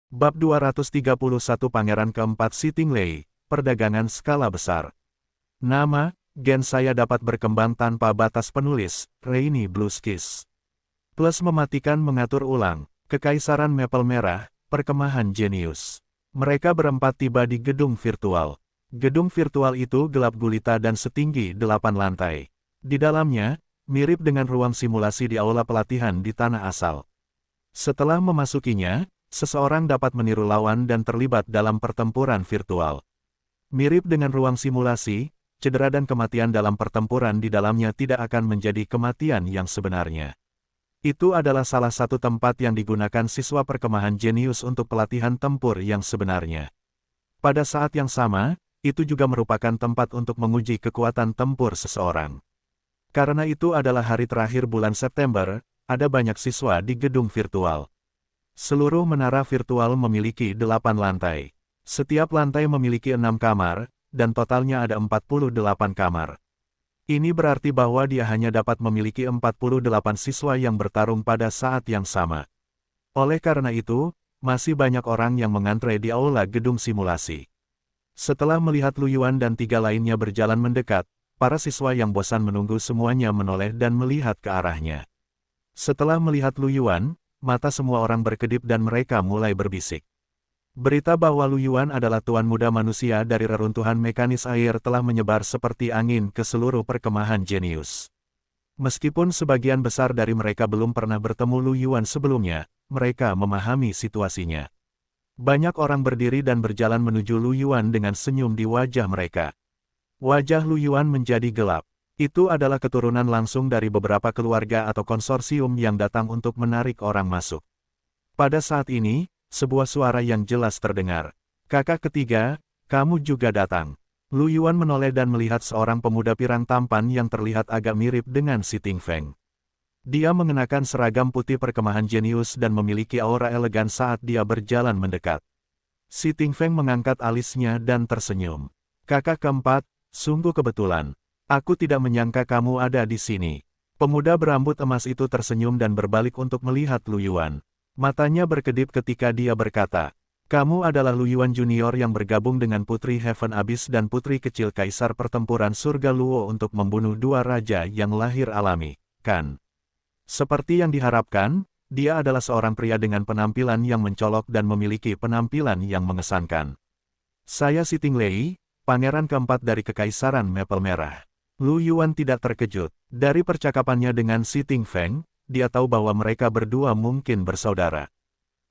Bab 231 Pangeran keempat Sitting Lei, Perdagangan Skala Besar. Nama, gen saya dapat berkembang tanpa batas penulis, Rainy Blueskis. Plus mematikan mengatur ulang, Kekaisaran Maple Merah, Perkemahan Jenius. Mereka berempat tiba di gedung virtual. Gedung virtual itu gelap gulita dan setinggi 8 lantai. Di dalamnya, mirip dengan ruang simulasi di aula pelatihan di tanah asal. Setelah memasukinya, seseorang dapat meniru lawan dan terlibat dalam pertempuran virtual. Mirip dengan ruang simulasi, cedera dan kematian dalam pertempuran di dalamnya tidak akan menjadi kematian yang sebenarnya. Itu adalah salah satu tempat yang digunakan siswa perkemahan jenius untuk pelatihan tempur yang sebenarnya. Pada saat yang sama, itu juga merupakan tempat untuk menguji kekuatan tempur seseorang. Karena itu adalah hari terakhir bulan September, ada banyak siswa di gedung virtual. Seluruh menara virtual memiliki 8 lantai. Setiap lantai memiliki 6 kamar, dan totalnya ada 48 kamar. Ini berarti bahwa dia hanya dapat memiliki 48 siswa yang bertarung pada saat yang sama. Oleh karena itu, masih banyak orang yang mengantre di aula gedung simulasi. Setelah melihat Lu Yuan dan 3 lainnya berjalan mendekat, para siswa yang bosan menunggu semuanya menoleh dan melihat ke arahnya. Setelah melihat Lu Yuan, mata semua orang berkedip dan mereka mulai berbisik. Berita bahwa Lu Yuan adalah tuan muda manusia dari reruntuhan mekanis air telah menyebar seperti angin ke seluruh perkemahan jenius. Meskipun sebagian besar dari mereka belum pernah bertemu Lu Yuan sebelumnya, mereka memahami situasinya. Banyak orang berdiri dan berjalan menuju Lu Yuan dengan senyum di wajah mereka. Wajah Lu Yuan menjadi gelap. Itu adalah keturunan langsung dari beberapa keluarga atau konsorsium yang datang untuk menarik orang masuk. Pada saat ini, sebuah suara yang jelas terdengar. Kakak ketiga, kamu juga datang. Lu Yuan menoleh dan melihat seorang pemuda pirang tampan yang terlihat agak mirip dengan Si Ting Feng. Dia mengenakan seragam putih perkemahan jenius dan memiliki aura elegan saat dia berjalan mendekat. Si Ting Feng mengangkat alisnya dan tersenyum. Kakak keempat, sungguh kebetulan. Aku tidak menyangka kamu ada di sini. Pemuda berambut emas itu tersenyum dan berbalik untuk melihat Lu Yuan. Matanya berkedip ketika dia berkata, kamu adalah Lu Yuan Junior yang bergabung dengan Putri Heaven Abyss dan Putri Kecil Kaisar Pertempuran Surga Luo untuk membunuh 2 raja yang lahir alami, kan? Seperti yang diharapkan, dia adalah seorang pria dengan penampilan yang mencolok dan memiliki penampilan yang mengesankan. Saya Sitting Lei, pangeran keempat dari Kekaisaran Maple Merah. Lu Yuan tidak terkejut. Dari percakapannya dengan Si Ting Feng, dia tahu bahwa mereka berdua mungkin bersaudara.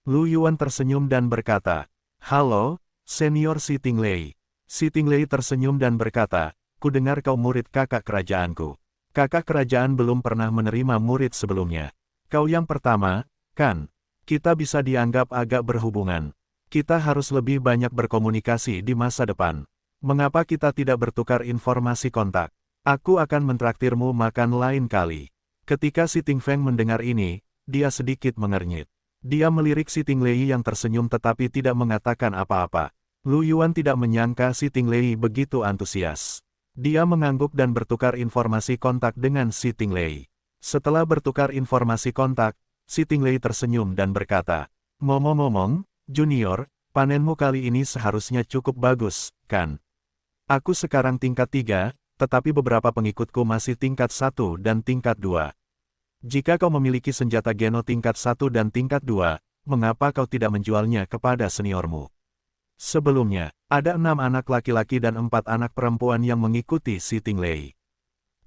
Lu Yuan tersenyum dan berkata, halo, senior Sitting Lei. Sitting Lei tersenyum dan berkata, ku dengar kau murid kakak kerajaanku. Kakak kerajaan belum pernah menerima murid sebelumnya. Kau yang pertama, kan? Kita bisa dianggap agak berhubungan. Kita harus lebih banyak berkomunikasi di masa depan. Mengapa kita tidak bertukar informasi kontak? Aku akan mentraktirmu makan lain kali. Ketika Si Ting Feng mendengar ini, dia sedikit mengernyit. Dia melirik Si Ting Lei yang tersenyum tetapi tidak mengatakan apa-apa. Lu Yuan tidak menyangka Si Ting Lei begitu antusias. Dia mengangguk dan bertukar informasi kontak dengan Si Ting Lei. Setelah bertukar informasi kontak, Si Ting Lei tersenyum dan berkata, ngomong-ngomong, Junior, panenmu kali ini seharusnya cukup bagus, kan? Aku sekarang tingkat 3, tetapi beberapa pengikutku masih tingkat 1 dan tingkat 2. Jika kau memiliki senjata Geno tingkat 1 dan tingkat 2, mengapa kau tidak menjualnya kepada seniormu? Sebelumnya, ada 6 anak laki-laki dan 4 anak perempuan yang mengikuti Sitting Lei.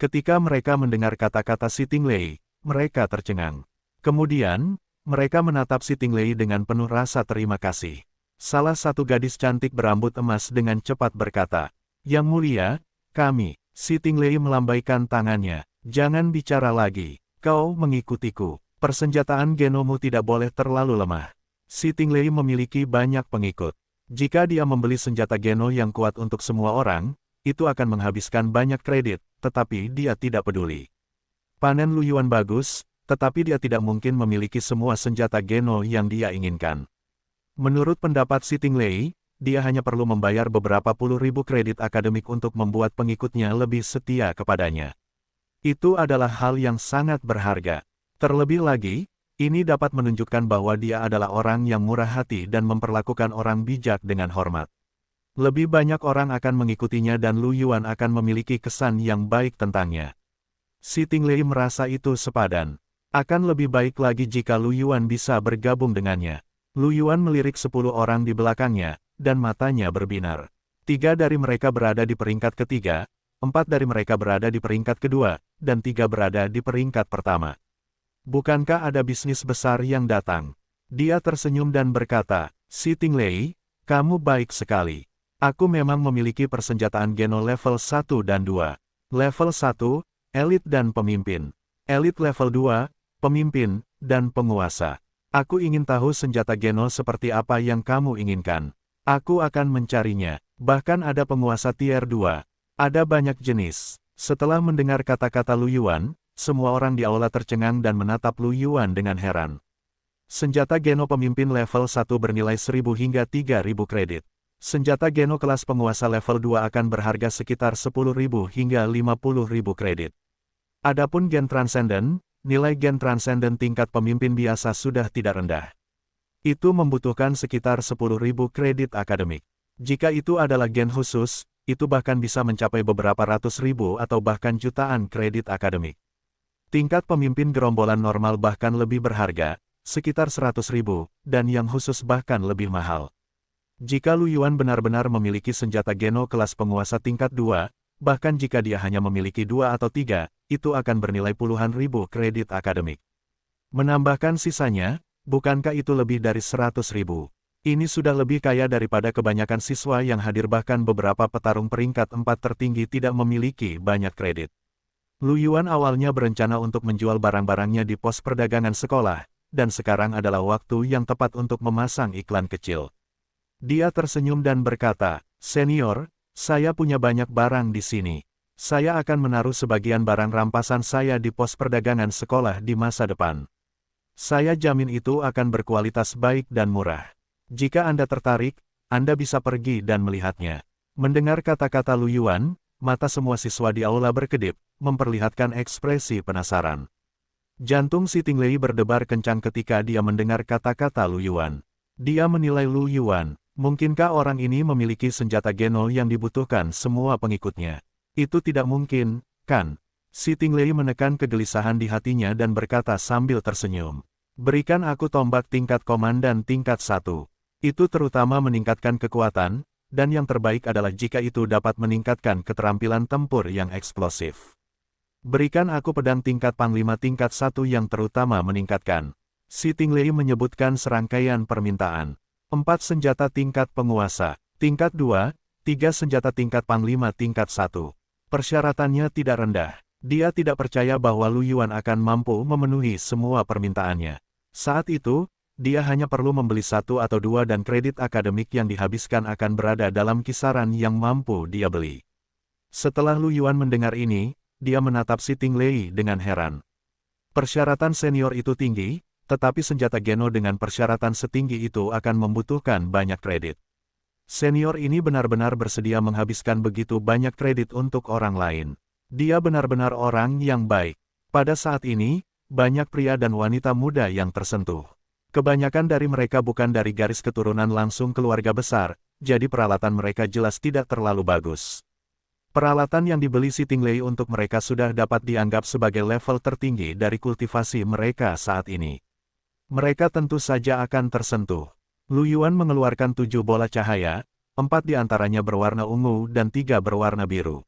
Ketika mereka mendengar kata-kata Sitting Lei, mereka tercengang. Kemudian, mereka menatap Sitting Lei dengan penuh rasa terima kasih. Salah satu gadis cantik berambut emas dengan cepat berkata, Yang mulia, kami. Sitting Lei melambaikan tangannya. Jangan bicara lagi. Kau mengikutiku. Persenjataan genomu tidak boleh terlalu lemah. Sitting Lei memiliki banyak pengikut. Jika dia membeli senjata geno yang kuat untuk semua orang, itu akan menghabiskan banyak kredit, tetapi dia tidak peduli. Panen Lu Yuan bagus, tetapi dia tidak mungkin memiliki semua senjata geno yang dia inginkan. Menurut pendapat Sitting Lei, dia hanya perlu membayar beberapa puluh ribu kredit akademik untuk membuat pengikutnya lebih setia kepadanya. Itu adalah hal yang sangat berharga. Terlebih lagi, Ini dapat menunjukkan bahwa dia adalah orang yang murah hati dan memperlakukan orang bijak dengan hormat. Lebih banyak orang akan mengikutinya dan Lu Yuan akan memiliki kesan yang baik tentangnya. Si Tinglei merasa itu sepadan. Akan lebih baik lagi jika Lu Yuan bisa bergabung dengannya. Lu Yuan melirik 10 orang di belakangnya, dan matanya berbinar. 3 dari mereka berada di peringkat ketiga, 4 dari mereka berada di peringkat kedua, dan 3 berada di peringkat pertama. Bukankah ada bisnis besar yang datang? Dia tersenyum dan berkata, Si Tinglei, kamu baik sekali. Aku memang memiliki persenjataan Geno level 1 dan 2. Level 1, elit dan pemimpin. Elit level 2, pemimpin, dan penguasa. Aku ingin tahu senjata Geno seperti apa yang kamu inginkan. Aku akan mencarinya. Bahkan ada penguasa tier 2. Ada banyak jenis. Setelah mendengar kata-kata Lu Yuan, semua orang di aula tercengang dan menatap Lu Yuan dengan heran. Senjata Geno pemimpin level 1 bernilai 1000 hingga 3000 kredit. Senjata Geno kelas penguasa level 2 akan berharga sekitar 10.000 hingga 50.000 kredit. Adapun Gen Transcendent, nilai Gen Transcendent tingkat pemimpin biasa sudah tidak rendah. Itu membutuhkan sekitar 10.000 kredit akademik. Jika itu adalah gen khusus, itu bahkan bisa mencapai beberapa ratus ribu atau bahkan jutaan kredit akademik. Tingkat pemimpin gerombolan normal bahkan lebih berharga, sekitar 100.000, dan yang khusus bahkan lebih mahal. Jika Lu Yuan benar-benar memiliki senjata Geno kelas penguasa tingkat 2, bahkan jika dia hanya memiliki 2 atau 3, itu akan bernilai puluhan ribu kredit akademik. Menambahkan sisanya, bukankah itu lebih dari 100.000? Ini sudah lebih kaya daripada kebanyakan siswa yang hadir, bahkan beberapa petarung peringkat 4 tertinggi tidak memiliki banyak kredit. Lu Yuan awalnya berencana untuk menjual barang-barangnya di pos perdagangan sekolah, dan sekarang adalah waktu yang tepat untuk memasang iklan kecil. Dia tersenyum dan berkata, Senior, saya punya banyak barang di sini. Saya akan menaruh sebagian barang rampasan saya di pos perdagangan sekolah di masa depan. Saya jamin itu akan berkualitas baik dan murah. Jika Anda tertarik, Anda bisa pergi dan melihatnya. Mendengar kata-kata Lu Yuan, mata semua siswa di aula berkedip, memperlihatkan ekspresi penasaran. Jantung si Tinglei berdebar kencang ketika dia mendengar kata-kata Lu Yuan. Dia menilai Lu Yuan, mungkinkah orang ini memiliki senjata Geno yang dibutuhkan semua pengikutnya? Itu tidak mungkin, kan? Si Tinglei menekan kegelisahan di hatinya dan berkata sambil tersenyum. Berikan aku tombak tingkat komandan tingkat 1. Itu terutama meningkatkan kekuatan, dan yang terbaik adalah jika itu dapat meningkatkan keterampilan tempur yang eksplosif. Berikan aku pedang tingkat panglima tingkat 1 yang terutama meningkatkan. Si Tinglei menyebutkan serangkaian permintaan. 4 senjata tingkat penguasa, tingkat 2, 3 senjata tingkat panglima tingkat 1. Persyaratannya tidak rendah. Dia tidak percaya bahwa Lu Yuan akan mampu memenuhi semua permintaannya. Saat itu, dia hanya perlu membeli 1 atau 2 dan kredit akademik yang dihabiskan akan berada dalam kisaran yang mampu dia beli. Setelah Lu Yuan mendengar ini, dia menatap si Tinglei dengan heran. Persyaratan senior itu tinggi, tetapi senjata Geno dengan persyaratan setinggi itu akan membutuhkan banyak kredit. Senior ini benar-benar bersedia menghabiskan begitu banyak kredit untuk orang lain. Dia benar-benar orang yang baik. Pada saat ini, banyak pria dan wanita muda yang tersentuh. Kebanyakan dari mereka bukan dari garis keturunan langsung keluarga besar, jadi peralatan mereka jelas tidak terlalu bagus. Peralatan yang dibeli si Tinglei untuk mereka sudah dapat dianggap sebagai level tertinggi dari kultivasi mereka saat ini. Mereka tentu saja akan tersentuh. Lu Yuan mengeluarkan 7 bola cahaya, 4 diantaranya berwarna ungu dan 3 berwarna biru.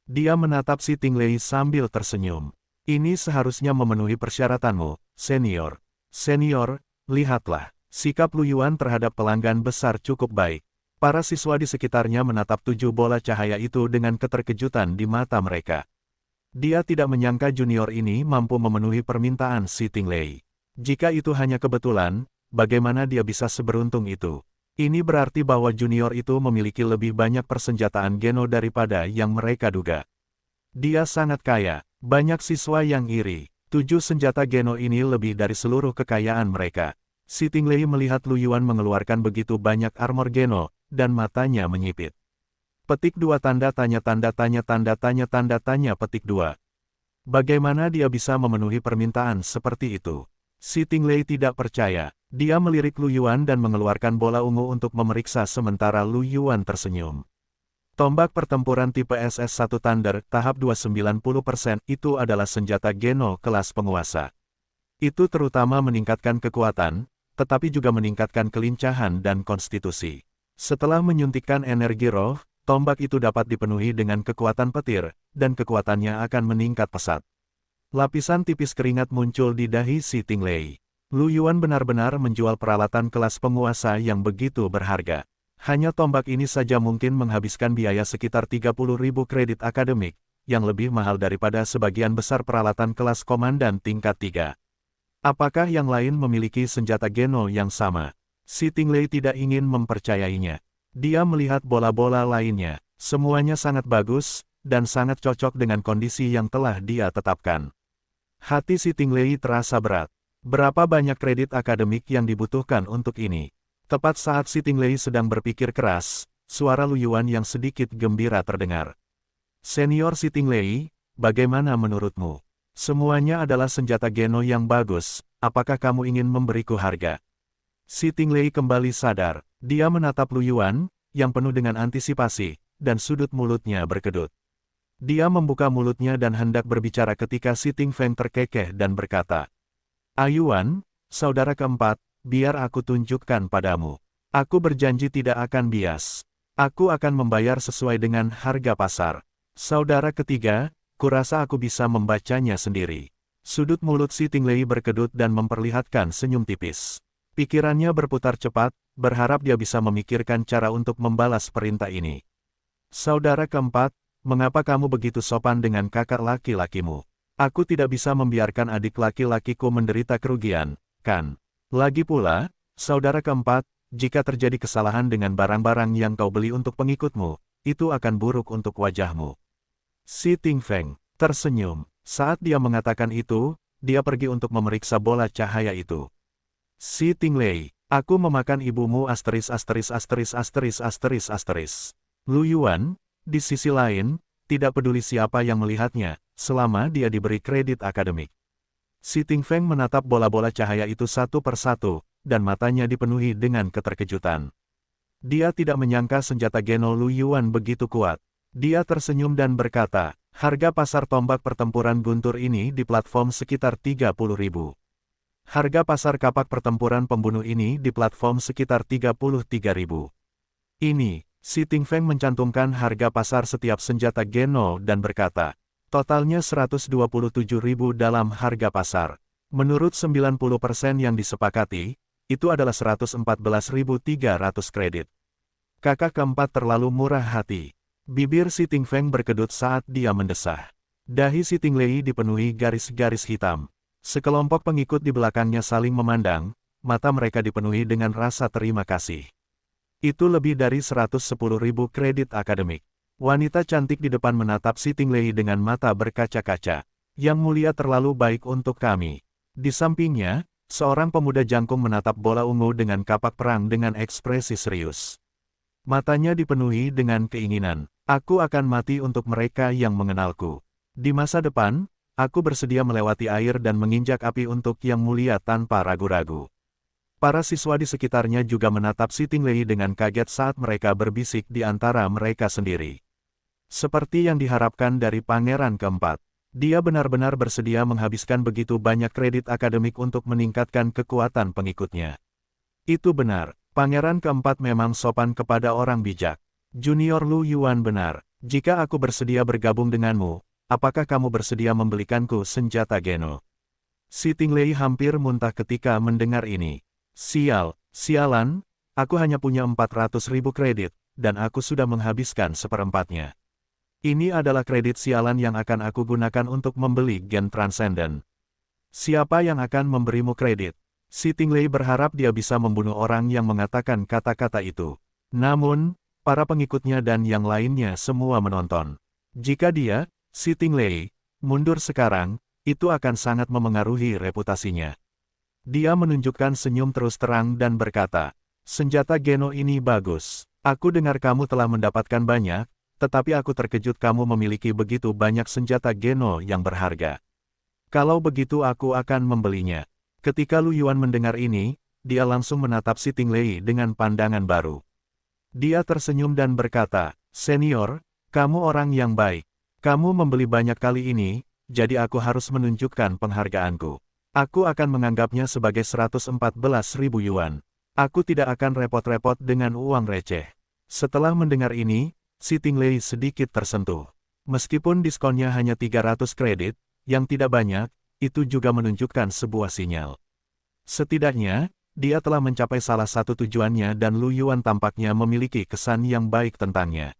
Dia menatap si Tinglei sambil tersenyum. Ini seharusnya memenuhi persyaratanmu, senior. Senior, lihatlah, sikap Lu Yuan terhadap pelanggan besar cukup baik. Para siswa di sekitarnya menatap 7 bola cahaya itu dengan keterkejutan di mata mereka. Dia tidak menyangka junior ini mampu memenuhi permintaan si Tinglei. Jika itu hanya kebetulan, bagaimana dia bisa seberuntung itu? Ini berarti bahwa junior itu memiliki lebih banyak persenjataan Geno daripada yang mereka duga. Dia sangat kaya, banyak siswa yang iri. 7 senjata Geno ini lebih dari seluruh kekayaan mereka. Si Tinglei melihat Lu Yuan mengeluarkan begitu banyak armor Geno, dan matanya menyipit. Petik 2 tanda tanya petik 2. Bagaimana dia bisa memenuhi permintaan seperti itu? Si Tingley tidak percaya. Dia melirik Lu Yuan dan mengeluarkan bola ungu untuk memeriksa sementara Lu Yuan tersenyum. Tombak pertempuran tipe SS-1 Thunder tahap 290% itu adalah senjata Geno kelas penguasa. Itu terutama meningkatkan kekuatan, tetapi juga meningkatkan kelincahan dan konstitusi. Setelah menyuntikkan energi roh, tombak itu dapat dipenuhi dengan kekuatan petir, dan kekuatannya akan meningkat pesat. Lapisan tipis keringat muncul di dahi si Tingley. Lu Yuan benar-benar menjual peralatan kelas penguasa yang begitu berharga. Hanya tombak ini saja mungkin menghabiskan biaya sekitar 30.000 kredit akademik, yang lebih mahal daripada sebagian besar peralatan kelas komandan tingkat 3. Apakah yang lain memiliki senjata Geno yang sama? Si Tingley tidak ingin mempercayainya. Dia melihat bola-bola lainnya, semuanya sangat bagus, dan sangat cocok dengan kondisi yang telah dia tetapkan. Hati si Tingley terasa berat. Berapa banyak kredit akademik yang dibutuhkan untuk ini? Tepat saat si Tingley sedang berpikir keras, suara Lu Yuan yang sedikit gembira terdengar. Senior si Tingley, bagaimana menurutmu? Semuanya adalah senjata Geno yang bagus, apakah kamu ingin memberiku harga? Si Tingley kembali sadar, dia menatap Lu Yuan, yang penuh dengan antisipasi, dan sudut mulutnya berkedut. Dia membuka mulutnya dan hendak berbicara ketika si Ting Feng terkekeh dan berkata, Yuan, saudara keempat, biar aku tunjukkan padamu. Aku berjanji tidak akan bias. Aku akan membayar sesuai dengan harga pasar. Saudara ketiga, kurasa aku bisa membacanya sendiri. Sudut mulut si Tingley berkedut dan memperlihatkan senyum tipis. Pikirannya berputar cepat, berharap dia bisa memikirkan cara untuk membalas perintah ini. Saudara keempat, mengapa kamu begitu sopan dengan kakak laki-lakimu? Aku tidak bisa membiarkan adik laki-lakiku menderita kerugian, kan? Lagi pula, saudara keempat, jika terjadi kesalahan dengan barang-barang yang kau beli untuk pengikutmu, itu akan buruk untuk wajahmu. Si Ting Feng tersenyum. Saat dia mengatakan itu, dia pergi untuk memeriksa bola cahaya itu. Si Tingley, aku memakan ibumu asteris. Lu Yuan, di sisi lain, tidak peduli siapa yang melihatnya, selama dia diberi kredit akademik. Si Ting Feng menatap bola-bola cahaya itu satu persatu, dan matanya dipenuhi dengan keterkejutan. Dia tidak menyangka senjata Geno Lu Yuan begitu kuat. Dia tersenyum dan berkata, harga pasar tombak pertempuran guntur ini di platform sekitar 30.000. Harga pasar kapak pertempuran pembunuh ini di platform sekitar 33.000. Ini, si Ting Feng mencantumkan harga pasar setiap senjata Geno dan berkata, totalnya 127.000 dalam harga pasar. Menurut 90% yang disepakati, itu adalah 114.300 kredit. Kakak keempat terlalu murah hati. Bibir si Ting Feng berkedut saat dia mendesah. Dahi si Tingley dipenuhi garis-garis hitam. Sekelompok pengikut di belakangnya saling memandang, mata mereka dipenuhi dengan rasa terima kasih. Itu lebih dari 110.000 kredit akademik. Wanita cantik di depan menatap si Tingley dengan mata berkaca-kaca. Yang mulia terlalu baik untuk kami. Di sampingnya, seorang pemuda jangkung menatap bola ungu dengan kapak perang dengan ekspresi serius. Matanya dipenuhi dengan keinginan. Aku akan mati untuk mereka yang mengenalku. Di masa depan, aku bersedia melewati air dan menginjak api untuk yang mulia tanpa ragu-ragu. Para siswa di sekitarnya juga menatap si Tingley dengan kaget saat mereka berbisik di antara mereka sendiri. Seperti yang diharapkan dari pangeran keempat, dia benar-benar bersedia menghabiskan begitu banyak kredit akademik untuk meningkatkan kekuatan pengikutnya. Itu benar, pangeran keempat memang sopan kepada orang bijak. Junior Lu Yuan benar, jika aku bersedia bergabung denganmu, apakah kamu bersedia membelikanku senjata Geno? Si Tingley hampir muntah ketika mendengar ini. Sialan, aku hanya punya 400.000 kredit, dan aku sudah menghabiskan seperempatnya. Ini adalah kredit sialan yang akan aku gunakan untuk membeli gen transenden. Siapa yang akan memberimu kredit? Si Tingley berharap dia bisa membunuh orang yang mengatakan kata-kata itu. Namun, para pengikutnya dan yang lainnya semua menonton. Jika dia, si Tingley, mundur sekarang, itu akan sangat memengaruhi reputasinya. Dia menunjukkan senyum terus terang dan berkata, senjata Geno ini bagus. Aku dengar kamu telah mendapatkan banyak, tetapi aku terkejut kamu memiliki begitu banyak senjata Geno yang berharga. Kalau begitu aku akan membelinya. Ketika Lu Yuan mendengar ini, dia langsung menatap si Tinglei dengan pandangan baru. Dia tersenyum dan berkata, "Senior, kamu orang yang baik. Kamu membeli banyak kali ini, jadi aku harus menunjukkan penghargaanku. Aku akan menganggapnya sebagai 114.000 yuan. Aku tidak akan repot-repot dengan uang receh." Setelah mendengar ini, si Tinglei sedikit tersentuh. Meskipun diskonnya hanya 300 kredit, yang tidak banyak, itu juga menunjukkan sebuah sinyal. Setidaknya, dia telah mencapai salah satu tujuannya dan Lu Yuan tampaknya memiliki kesan yang baik tentangnya.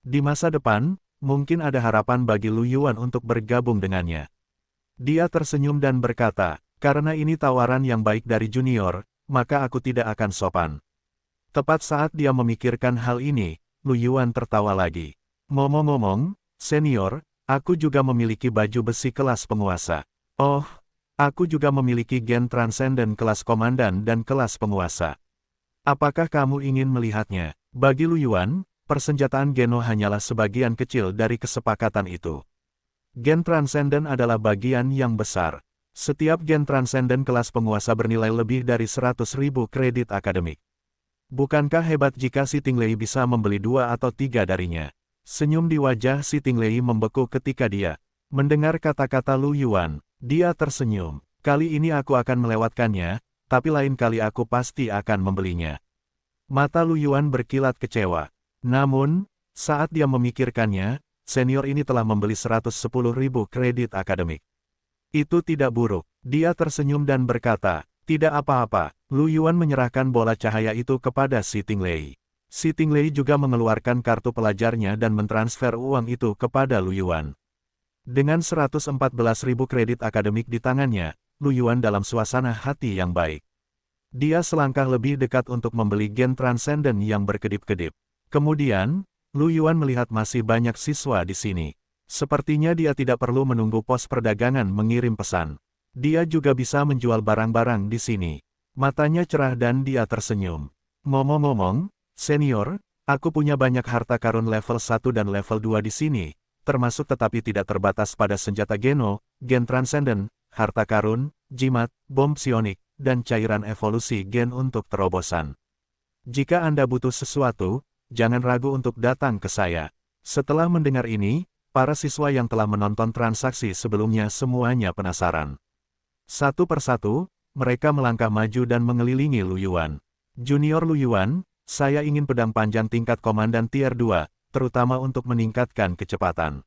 Di masa depan, mungkin ada harapan bagi Lu Yuan untuk bergabung dengannya. Dia tersenyum dan berkata, "Karena ini tawaran yang baik dari junior, maka aku tidak akan sopan." Tepat saat dia memikirkan hal ini, Lu Yuan tertawa lagi. "Ngomong-ngomong, senior, aku juga memiliki baju besi kelas penguasa. Oh, aku juga memiliki gen transenden kelas komandan dan kelas penguasa. Apakah kamu ingin melihatnya?" Bagi Lu Yuan, persenjataan Geno hanyalah sebagian kecil dari kesepakatan itu. Gen transenden adalah bagian yang besar. Setiap gen transenden kelas penguasa bernilai lebih dari 100.000 kredit akademik. Bukankah hebat jika si Tinglei bisa membeli 2 atau 3 darinya? Senyum di wajah si Tinglei membeku ketika dia mendengar kata-kata Lu Yuan. Dia tersenyum. "Kali ini aku akan melewatkannya, tapi lain kali aku pasti akan membelinya." Mata Lu Yuan berkilat kecewa. Namun, saat dia memikirkannya, senior ini telah membeli 110.000 kredit akademik. Itu tidak buruk. Dia tersenyum dan berkata, "Tidak apa-apa." Lu Yuan menyerahkan bola cahaya itu kepada si Tinglei. Si Tinglei juga mengeluarkan kartu pelajarnya dan mentransfer uang itu kepada Lu Yuan. Dengan 114.000 kredit akademik di tangannya, Lu Yuan dalam suasana hati yang baik. Dia selangkah lebih dekat untuk membeli gen transenden yang berkedip-kedip. Kemudian, Lu Yuan melihat masih banyak siswa di sini. Sepertinya dia tidak perlu menunggu pos perdagangan mengirim pesan. Dia juga bisa menjual barang-barang di sini. Matanya cerah dan dia tersenyum. "Ngomong-ngomong, senior, aku punya banyak harta karun level 1 dan level 2 di sini, termasuk tetapi tidak terbatas pada senjata Geno, gen transenden, harta karun, jimat, bom psionik, dan cairan evolusi gen untuk terobosan. Jika Anda butuh sesuatu, jangan ragu untuk datang ke saya." Setelah mendengar ini, para siswa yang telah menonton transaksi sebelumnya semuanya penasaran. Satu persatu, mereka melangkah maju dan mengelilingi Lu Yuan. "Junior Lu Yuan, saya ingin pedang panjang tingkat komandan tier 2, terutama untuk meningkatkan kecepatan.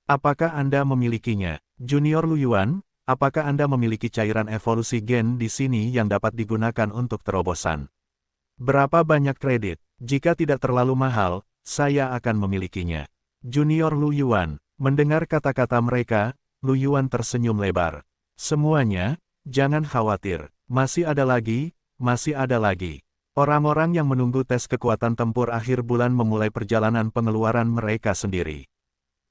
Apakah Anda memilikinya?" "Junior Lu Yuan, apakah Anda memiliki cairan evolusi gen di sini yang dapat digunakan untuk terobosan? Berapa banyak kredit? Jika tidak terlalu mahal, saya akan memilikinya." Junior Lu Yuan, mendengar kata-kata mereka, Lu Yuan tersenyum lebar. "Semuanya, jangan khawatir, masih ada lagi, masih ada lagi." Orang-orang yang menunggu tes kekuatan tempur akhir bulan memulai perjalanan pengeluaran mereka sendiri.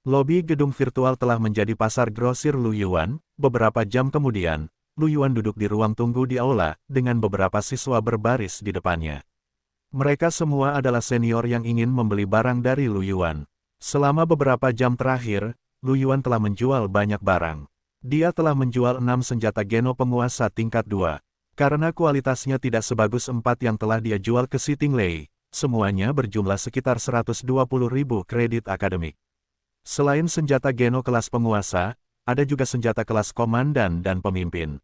Lobi gedung virtual telah menjadi pasar grosir Lu Yuan. Beberapa jam kemudian, Lu Yuan duduk di ruang tunggu di aula, dengan beberapa siswa berbaris di depannya. Mereka semua adalah senior yang ingin membeli barang dari Lu Yuan. Selama beberapa jam terakhir, Lu Yuan telah menjual banyak barang. Dia telah menjual 6 senjata Geno penguasa tingkat 2. Karena kualitasnya tidak sebagus 4 yang telah dia jual ke si Tinglei, semuanya berjumlah sekitar 120.000 kredit akademik. Selain senjata Geno kelas penguasa, ada juga senjata kelas komandan dan pemimpin.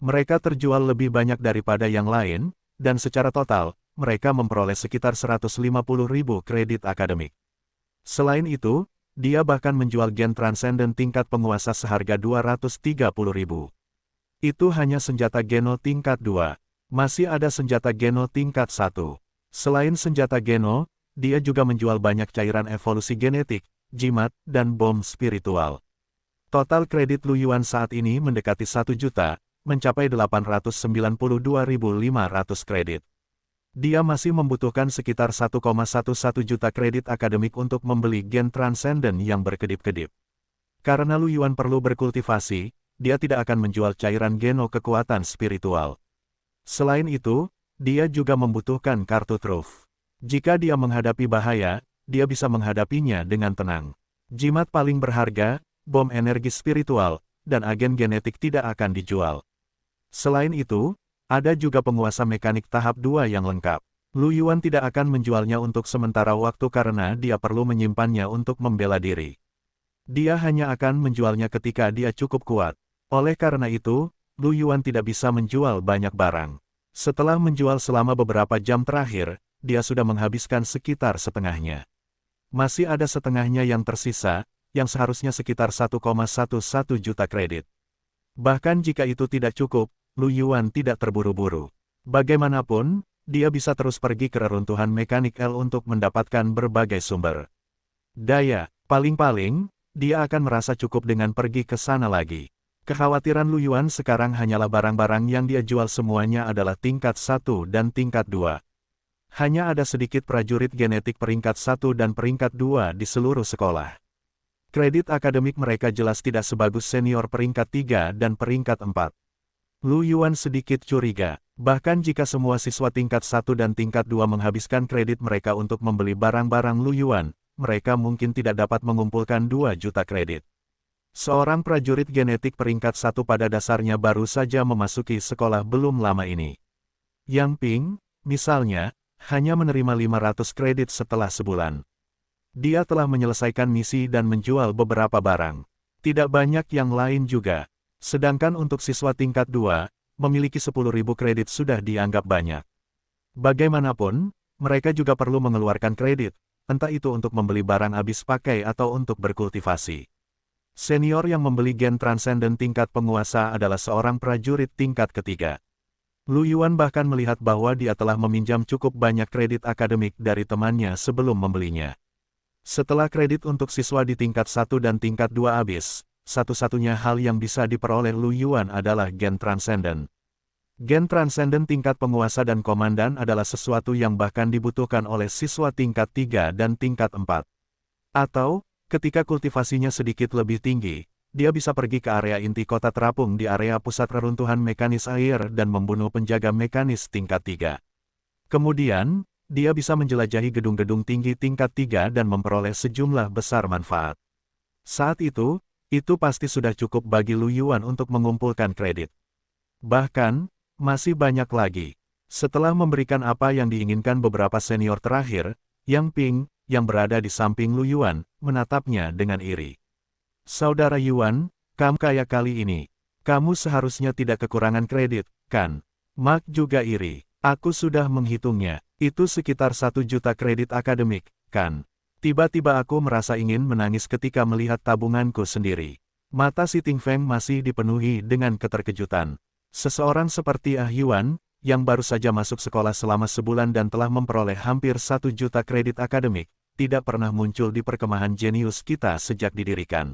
Mereka terjual lebih banyak daripada yang lain, dan secara total, mereka memperoleh sekitar 150.000 kredit akademik. Selain itu, dia bahkan menjual gen transenden tingkat penguasa seharga 230.000. Itu hanya senjata Geno tingkat 2. Masih ada senjata Geno tingkat 1. Selain senjata Geno, dia juga menjual banyak cairan evolusi genetik, jimat, dan bom spiritual. Total kredit Lu Yuan saat ini mendekati 1 juta, mencapai 892.500 kredit. Dia masih membutuhkan sekitar 1,11 juta kredit akademik untuk membeli gen transenden yang berkedip-kedip. Karena Lu Yuan perlu berkultivasi, dia tidak akan menjual cairan Geno kekuatan spiritual. Selain itu, dia juga membutuhkan kartu truf. Jika dia menghadapi bahaya, dia bisa menghadapinya dengan tenang. Jimat paling berharga, bom energi spiritual, dan agen genetik tidak akan dijual. Selain itu, ada juga penguasa mekanik tahap 2 yang lengkap. Lu Yuan tidak akan menjualnya untuk sementara waktu karena dia perlu menyimpannya untuk membela diri. Dia hanya akan menjualnya ketika dia cukup kuat. Oleh karena itu, Lu Yuan tidak bisa menjual banyak barang. Setelah menjual selama beberapa jam terakhir, dia sudah menghabiskan sekitar setengahnya. Masih ada setengahnya yang tersisa, yang seharusnya sekitar 1,11 juta kredit. Bahkan jika itu tidak cukup, Lu Yuan tidak terburu-buru. Bagaimanapun, dia bisa terus pergi ke reruntuhan mekanik L untuk mendapatkan berbagai sumber daya. Paling-paling, dia akan merasa cukup dengan pergi ke sana lagi. Kekhawatiran Lu Yuan sekarang hanyalah barang-barang yang dia jual semuanya adalah tingkat 1 dan tingkat 2. Hanya ada sedikit prajurit genetik peringkat 1 dan peringkat 2 di seluruh sekolah. Kredit akademik mereka jelas tidak sebagus senior peringkat 3 dan peringkat 4. Lu Yuan sedikit curiga, bahkan jika semua siswa tingkat 1 dan tingkat 2 menghabiskan kredit mereka untuk membeli barang-barang Lu Yuan, mereka mungkin tidak dapat mengumpulkan 2 juta kredit. Seorang prajurit genetik peringkat 1 pada dasarnya baru saja memasuki sekolah belum lama ini. Yang Ping, misalnya, hanya menerima 500 kredit setelah sebulan. Dia telah menyelesaikan misi dan menjual beberapa barang. Tidak banyak yang lain juga. Sedangkan untuk siswa tingkat 2, memiliki 10.000 kredit sudah dianggap banyak. Bagaimanapun, mereka juga perlu mengeluarkan kredit, entah itu untuk membeli barang habis pakai atau untuk berkultivasi. Senior yang membeli gen transenden tingkat penguasa adalah seorang prajurit tingkat ketiga. Lu Yuan bahkan melihat bahwa dia telah meminjam cukup banyak kredit akademik dari temannya sebelum membelinya. Setelah kredit untuk siswa di tingkat 1 dan tingkat 2 habis, satu-satunya hal yang bisa diperoleh Lu Yuan adalah gen transenden. Gen transenden tingkat penguasa dan komandan adalah sesuatu yang bahkan dibutuhkan oleh siswa tingkat 3 dan tingkat 4. Atau, ketika kultivasinya sedikit lebih tinggi, dia bisa pergi ke area inti kota terapung di area pusat reruntuhan mekanis air dan membunuh penjaga mekanis tingkat 3. Kemudian, dia bisa menjelajahi gedung-gedung tinggi tingkat 3 dan memperoleh sejumlah besar manfaat. Saat itu pasti sudah cukup bagi Lu Yuan untuk mengumpulkan kredit. Bahkan, masih banyak lagi. Setelah memberikan apa yang diinginkan beberapa senior terakhir, Yang Ping, yang berada di samping Lu Yuan, menatapnya dengan iri. Saudara Yuan, kamu kaya kali ini. Kamu seharusnya tidak kekurangan kredit, kan? Mark juga iri. Aku sudah menghitungnya. Itu sekitar 1 juta kredit akademik, kan? Tiba-tiba aku merasa ingin menangis ketika melihat tabunganku sendiri. Mata si Ting Feng masih dipenuhi dengan keterkejutan. Seseorang seperti Yuan, yang baru saja masuk sekolah selama sebulan dan telah memperoleh hampir 1 juta kredit akademik, tidak pernah muncul di perkemahan jenius kita sejak didirikan.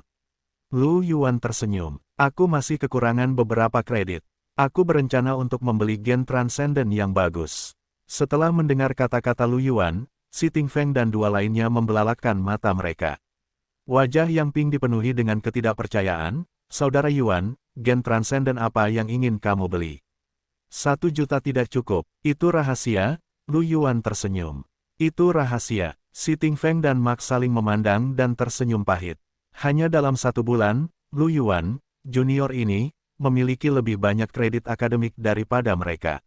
Lu Yuan tersenyum. Aku masih kekurangan beberapa kredit. Aku berencana untuk membeli gen transenden yang bagus. Setelah mendengar kata-kata Lu Yuan, si Ting Feng dan dua lainnya membelalakkan mata mereka. Wajah Yang Ping dipenuhi dengan ketidakpercayaan. Saudara Yuan, gen transenden apa yang ingin kamu beli? 1 juta tidak cukup. Itu rahasia? Lu Yuan tersenyum. Itu rahasia. Si Ting Feng dan Mark saling memandang dan tersenyum pahit. Hanya dalam 1 bulan, Lu Yuan, junior ini, memiliki lebih banyak kredit akademik daripada mereka.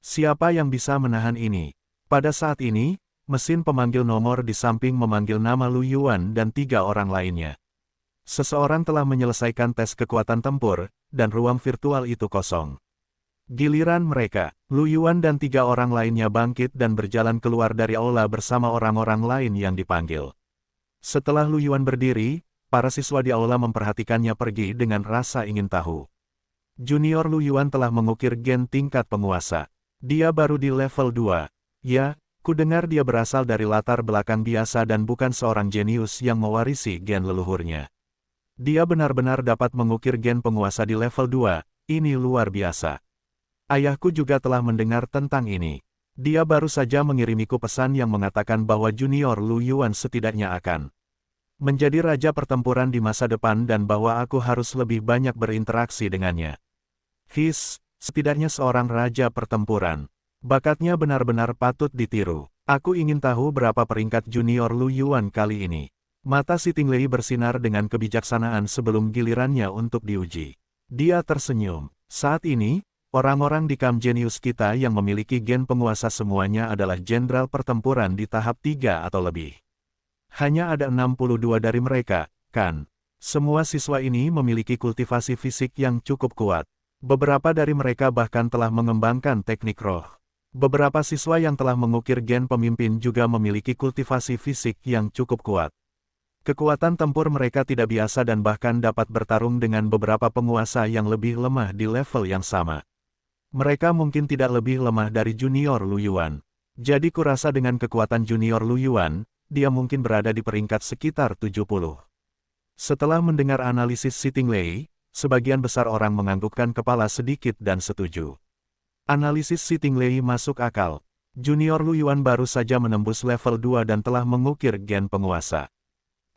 Siapa yang bisa menahan ini? Pada saat ini, mesin pemanggil nomor di samping memanggil nama Lu Yuan dan 3 orang lainnya. Seseorang telah menyelesaikan tes kekuatan tempur, dan ruang virtual itu kosong. Giliran mereka, Lu Yuan dan 3 orang lainnya bangkit dan berjalan keluar dari aula bersama orang-orang lain yang dipanggil. Setelah Lu Yuan berdiri, para siswa di aula memperhatikannya pergi dengan rasa ingin tahu. Junior Lu Yuan telah mengukir gen tingkat penguasa. Dia baru di level 2. Ya, ku dengar dia berasal dari latar belakang biasa dan bukan seorang jenius yang mewarisi gen leluhurnya. Dia benar-benar dapat mengukir gen penguasa di level 2, ini luar biasa. Ayahku juga telah mendengar tentang ini. Dia baru saja mengirimiku pesan yang mengatakan bahwa junior Lu Yuan setidaknya akan menjadi raja pertempuran di masa depan dan bahwa aku harus lebih banyak berinteraksi dengannya. Setidaknya seorang raja pertempuran. Bakatnya benar-benar patut ditiru. Aku ingin tahu berapa peringkat junior Lu Yuan kali ini. Mata si Ting Lei bersinar dengan kebijaksanaan sebelum gilirannya untuk diuji. Dia tersenyum. Saat ini, Orang-orang di Camp Genius kita yang memiliki gen penguasa semuanya adalah jenderal pertempuran di tahap 3 atau lebih. Hanya ada 62 dari mereka, kan? Semua siswa ini memiliki kultivasi fisik yang cukup kuat. Beberapa dari mereka bahkan telah mengembangkan teknik roh. Beberapa siswa yang telah mengukir gen pemimpin juga memiliki kultivasi fisik yang cukup kuat. Kekuatan tempur mereka tidak biasa dan bahkan dapat bertarung dengan beberapa penguasa yang lebih lemah di level yang sama. Mereka mungkin tidak lebih lemah dari junior Lu Yuan. Jadi kurasa dengan kekuatan junior Lu Yuan, dia mungkin berada di peringkat sekitar 70. Setelah mendengar analisis Siting Lei, sebagian besar orang menganggukkan kepala sedikit dan setuju. Analisis Siting Lei masuk akal. Junior Lu Yuan baru saja menembus level 2 dan telah mengukir gen penguasa.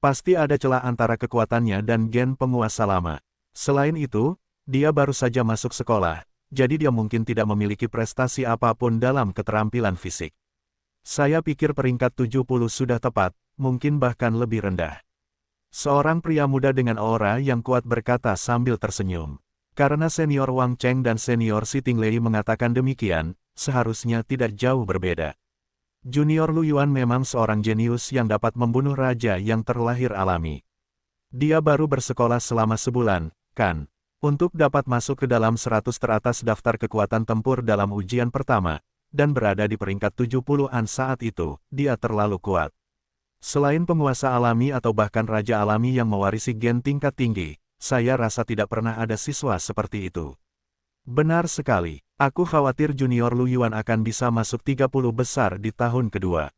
Pasti ada celah antara kekuatannya dan gen penguasa lama. Selain itu, dia baru saja masuk sekolah. Jadi dia mungkin tidak memiliki prestasi apapun dalam keterampilan fisik. Saya pikir peringkat 70 sudah tepat, mungkin bahkan lebih rendah. Seorang pria muda dengan aura yang kuat berkata sambil tersenyum. Karena senior Wang Cheng dan senior Siting Lei mengatakan demikian, seharusnya tidak jauh berbeda. Junior Lu Yuan memang seorang jenius yang dapat membunuh raja yang terlahir alami. Dia baru bersekolah selama sebulan, kan? Untuk dapat masuk ke dalam 100 teratas daftar kekuatan tempur dalam ujian pertama, dan berada di peringkat 70-an saat itu, dia terlalu kuat. Selain penguasa alami atau bahkan raja alami yang mewarisi gen tingkat tinggi, saya rasa tidak pernah ada siswa seperti itu. Benar sekali, aku khawatir junior Lu Yuan akan bisa masuk 30 besar di tahun kedua.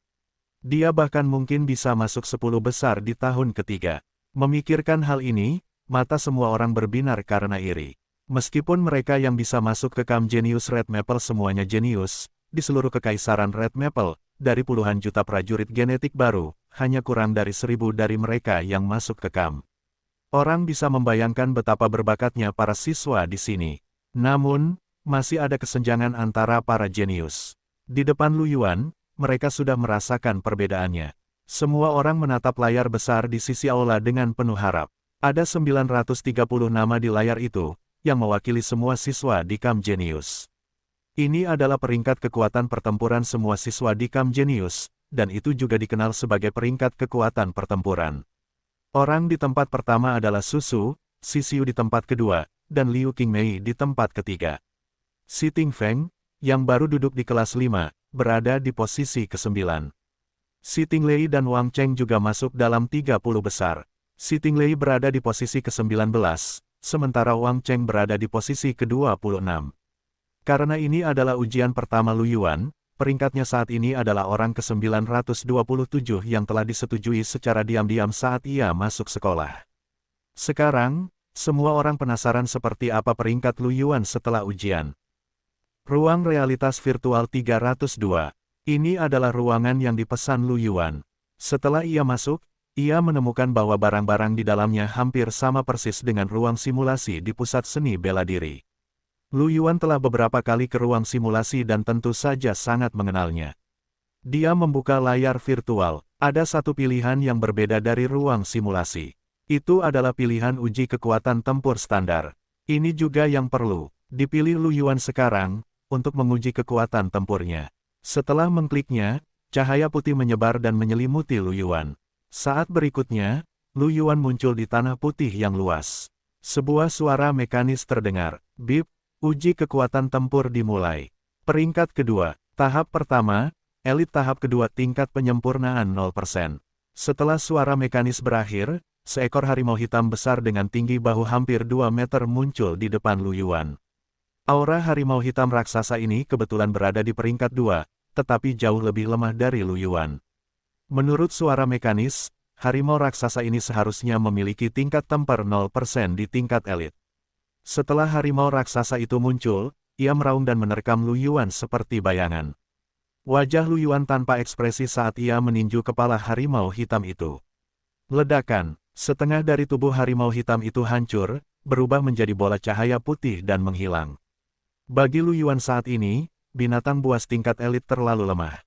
Dia bahkan mungkin bisa masuk 10 besar di tahun ketiga. Memikirkan hal ini, mata semua orang berbinar karena iri. Meskipun mereka yang bisa masuk ke Camp Genius Red Maple semuanya jenius, di seluruh kekaisaran Red Maple, dari puluhan juta prajurit genetik baru, hanya kurang dari 1000 dari mereka yang masuk ke camp. Orang bisa membayangkan betapa berbakatnya para siswa di sini. Namun, masih ada kesenjangan antara para jenius. Di depan Lu Yuan, mereka sudah merasakan perbedaannya. Semua orang menatap layar besar di sisi aula dengan penuh harap. Ada 930 nama di layar itu, yang mewakili semua siswa di Camp Genius. Ini adalah peringkat kekuatan pertempuran semua siswa di Camp Genius, dan itu juga dikenal sebagai peringkat kekuatan pertempuran. Orang di tempat pertama adalah Susu, Sisiu di tempat kedua, dan Liu Qingmei di tempat ketiga. Siting Feng, yang baru duduk di kelas 5, berada di posisi ke-9. Siting Lei dan Wang Cheng juga masuk dalam 30 besar. Siting Lei berada di posisi ke-19, sementara Wang Cheng berada di posisi ke-26. Karena ini adalah ujian pertama Lu Yuan, peringkatnya saat ini adalah orang ke-927 yang telah disetujui secara diam-diam saat ia masuk sekolah. Sekarang, semua orang penasaran seperti apa peringkat Lu Yuan setelah ujian. Ruang realitas virtual 302. Ini adalah ruangan yang dipesan Lu Yuan. Setelah ia masuk, ia menemukan bahwa barang-barang di dalamnya hampir sama persis dengan ruang simulasi di pusat seni bela diri. Lu Yuan telah beberapa kali ke ruang simulasi dan tentu saja sangat mengenalnya. Dia membuka layar virtual, ada satu pilihan yang berbeda dari ruang simulasi. Itu adalah pilihan uji kekuatan tempur standar. Ini juga yang perlu dipilih Lu Yuan sekarang, untuk menguji kekuatan tempurnya. Setelah mengkliknya, cahaya putih menyebar dan menyelimuti Lu Yuan. Saat berikutnya, Lu Yuan muncul di tanah putih yang luas. Sebuah suara mekanis terdengar. Bip, uji kekuatan tempur dimulai. Peringkat kedua, tahap pertama, elit tahap kedua tingkat penyempurnaan 0%. Setelah suara mekanis berakhir, seekor harimau hitam besar dengan tinggi bahu hampir 2 meter muncul di depan Lu Yuan. Aura harimau hitam raksasa ini kebetulan berada di peringkat 2, tetapi jauh lebih lemah dari Lu Yuan. Menurut suara mekanis, harimau raksasa ini seharusnya memiliki tingkat tempur 0% di tingkat elit. Setelah harimau raksasa itu muncul, ia meraung dan menerkam Lu Yuan seperti bayangan. Wajah Lu Yuan tanpa ekspresi saat ia meninju kepala harimau hitam itu. Ledakan, setengah dari tubuh harimau hitam itu hancur, berubah menjadi bola cahaya putih dan menghilang. Bagi Lu Yuan saat ini, binatang buas tingkat elit terlalu lemah.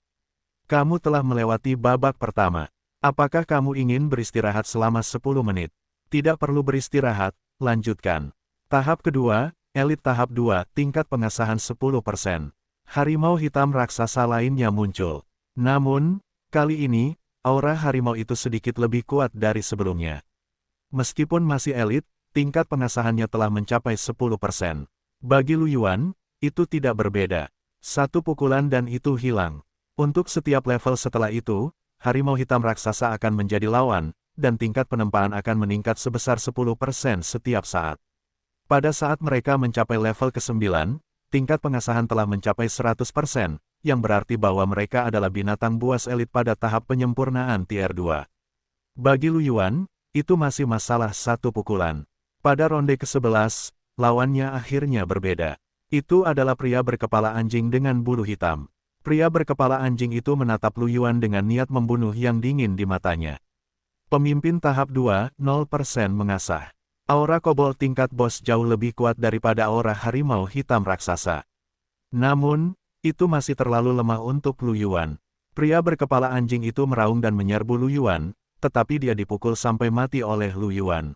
Kamu telah melewati babak pertama. Apakah kamu ingin beristirahat selama 10 menit? Tidak perlu beristirahat, lanjutkan. Tahap kedua, Elit tahap 2, tingkat pengasahan 10%. Harimau hitam raksasa lainnya muncul. Namun, kali ini, aura harimau itu sedikit lebih kuat dari sebelumnya. Meskipun masih elit, tingkat pengasahannya telah mencapai 10%. Bagi Lu Yuan, itu tidak berbeda. Satu pukulan dan itu hilang. Untuk setiap level setelah itu, harimau hitam raksasa akan menjadi lawan, dan tingkat penempaan akan meningkat sebesar 10% setiap saat. Pada saat mereka mencapai level ke-9, tingkat pengasahan telah mencapai 100%, yang berarti bahwa mereka adalah binatang buas elit pada tahap penyempurnaan tier 2. Bagi Lu Yuan, itu masih masalah satu pukulan. Pada ronde ke-11, lawannya akhirnya berbeda. Itu adalah pria berkepala anjing dengan bulu hitam. Pria berkepala anjing itu menatap Lu Yuan dengan niat membunuh yang dingin di matanya. Pemimpin tahap 2, 0% mengasah. Aura kobold tingkat bos jauh lebih kuat daripada aura harimau hitam raksasa. Namun, itu masih terlalu lemah untuk Lu Yuan. Pria berkepala anjing itu meraung dan menyerbu Lu Yuan, tetapi dia dipukul sampai mati oleh Lu Yuan.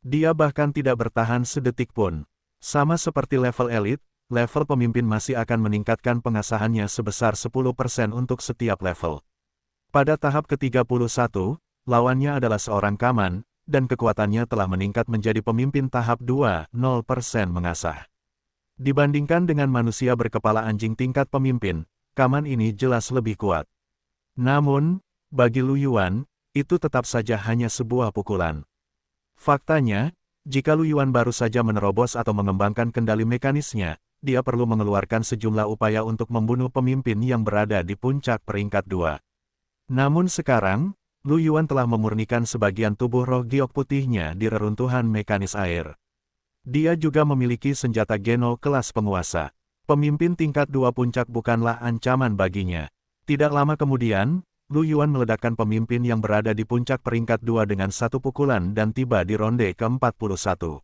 Dia bahkan tidak bertahan sedetik pun. Sama seperti level elit, level pemimpin masih akan meningkatkan pengasahannya sebesar 10% untuk setiap level. Pada tahap ke-31, lawannya adalah seorang kaman, dan kekuatannya telah meningkat menjadi pemimpin tahap 2, 0% mengasah. Dibandingkan dengan manusia berkepala anjing tingkat pemimpin, kaman ini jelas lebih kuat. Namun, bagi Lu Yuan, itu tetap saja hanya sebuah pukulan. Faktanya, jika Lu Yuan baru saja menerobos atau mengembangkan kendali mekanisnya, dia perlu mengeluarkan sejumlah upaya untuk membunuh pemimpin yang berada di puncak peringkat 2. Namun sekarang, Lu Yuan telah memurnikan sebagian tubuh roh giok putihnya di reruntuhan mekanis air. Dia juga memiliki senjata Geno kelas penguasa. Pemimpin tingkat 2 puncak bukanlah ancaman baginya. Tidak lama kemudian, Lu Yuan meledakkan pemimpin yang berada di puncak peringkat 2 dengan satu pukulan dan tiba di ronde ke-41.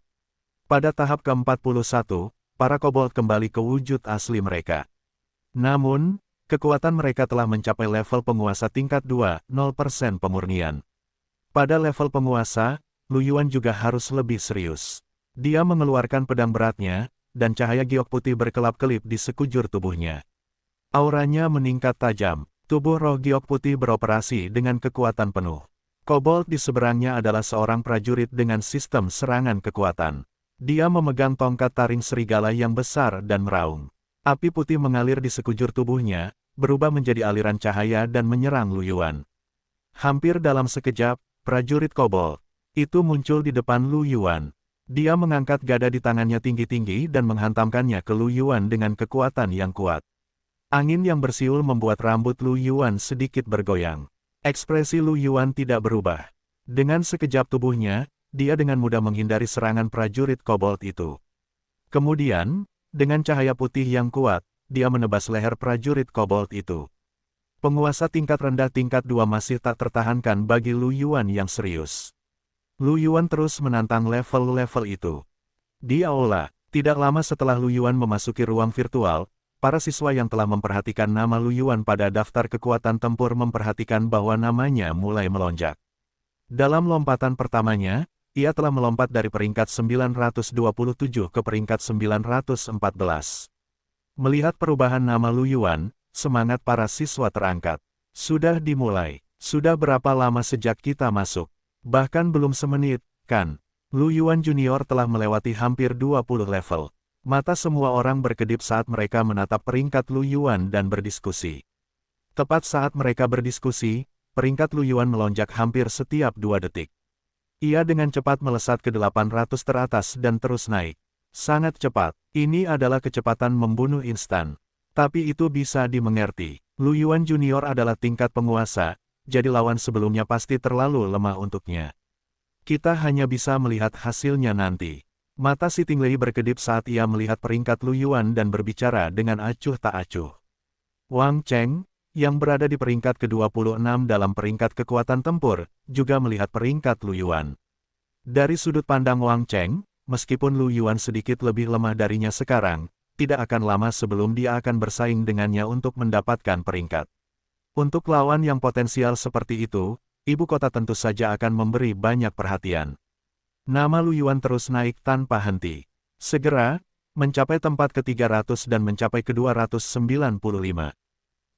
Pada tahap ke-41, para kobold kembali ke wujud asli mereka. Namun, kekuatan mereka telah mencapai level penguasa tingkat 2, 0% pemurnian. Pada level penguasa, Lu Yuan juga harus lebih serius. Dia mengeluarkan pedang beratnya, dan cahaya giok putih berkelap-kelip di sekujur tubuhnya. Auranya meningkat tajam, tubuh roh giok putih beroperasi dengan kekuatan penuh. Kobold di seberangnya adalah seorang prajurit dengan sistem serangan kekuatan. Dia memegang tongkat taring serigala yang besar dan meraung. Api putih mengalir di sekujur tubuhnya, berubah menjadi aliran cahaya dan menyerang Lu Yuan. Hampir dalam sekejap, prajurit kobold itu muncul di depan Lu Yuan. Dia mengangkat gada di tangannya tinggi-tinggi dan menghantamkannya ke Lu Yuan dengan kekuatan yang kuat. Angin yang bersiul membuat rambut Lu Yuan sedikit bergoyang. Ekspresi Lu Yuan tidak berubah. Dengan sekejap tubuhnya, dia dengan mudah menghindari serangan prajurit kobold itu. Kemudian, dengan cahaya putih yang kuat, dia menebas leher prajurit kobold itu. Penguasa tingkat rendah tingkat 2 masih tak tertahankan bagi Lu Yuan yang serius. Lu Yuan terus menantang level-level itu. Di aula, tidak lama setelah Lu Yuan memasuki ruang virtual, para siswa yang telah memperhatikan nama Lu Yuan pada daftar kekuatan tempur memperhatikan bahwa namanya mulai melonjak. Dalam lompatan pertamanya, ia telah melompat dari peringkat 927 ke peringkat 914. Melihat perubahan nama Lu Yuan, semangat para siswa terangkat. Sudah dimulai. Sudah berapa lama sejak kita masuk? Bahkan belum semenit, kan? Lu Yuan Junior telah melewati hampir 20 level. Mata semua orang berkedip saat mereka menatap peringkat Lu Yuan dan berdiskusi. Tepat saat mereka berdiskusi, peringkat Lu Yuan melonjak hampir setiap 2 detik. Ia dengan cepat melesat ke 800 teratas dan terus naik. Sangat cepat. Ini adalah kecepatan membunuh instan. Tapi itu bisa dimengerti. Lu Yuan Junior adalah tingkat penguasa, jadi lawan sebelumnya pasti terlalu lemah untuknya. Kita hanya bisa melihat hasilnya nanti. Mata si Tingley berkedip saat ia melihat peringkat Lu Yuan dan berbicara dengan acuh tak acuh. Wang Cheng, yang berada di peringkat ke-26 dalam peringkat kekuatan tempur, juga melihat peringkat Lu Yuan. Dari sudut pandang Wang Cheng, meskipun Lu Yuan sedikit lebih lemah darinya sekarang, tidak akan lama sebelum dia akan bersaing dengannya untuk mendapatkan peringkat. Untuk lawan yang potensial seperti itu, ibu kota tentu saja akan memberi banyak perhatian. Nama Lu Yuan terus naik tanpa henti. Segera, mencapai tempat ke-300 dan mencapai ke-295.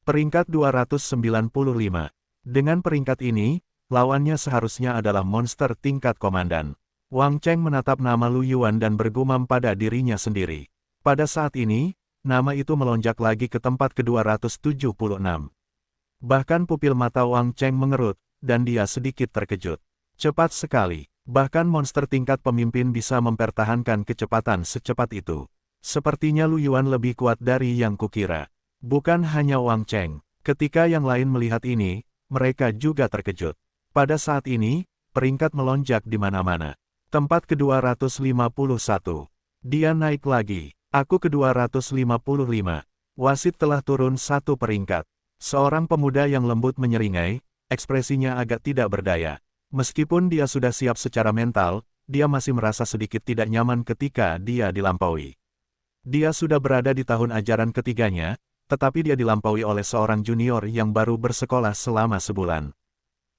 Peringkat 295. Dengan peringkat ini, lawannya seharusnya adalah monster tingkat komandan. Wang Cheng menatap nama Lu Yuan dan bergumam pada dirinya sendiri. Pada saat ini, nama itu melonjak lagi ke tempat ke-276. Bahkan pupil mata Wang Cheng mengerut, dan dia sedikit terkejut. Cepat sekali, bahkan monster tingkat pemimpin bisa mempertahankan kecepatan secepat itu. Sepertinya Lu Yuan lebih kuat dari yang kukira. Bukan hanya Wang Cheng, ketika yang lain melihat ini, mereka juga terkejut. Pada saat ini, peringkat melonjak di mana-mana. Tempat ke-251. Dia naik lagi. Aku ke-255. Wasit telah turun satu peringkat. Seorang pemuda yang lembut menyeringai, ekspresinya agak tidak berdaya. Meskipun dia sudah siap secara mental, dia masih merasa sedikit tidak nyaman ketika dia dilampaui. Dia sudah berada di tahun ajaran ketiganya, tetapi dia dilampaui oleh seorang junior yang baru bersekolah selama sebulan.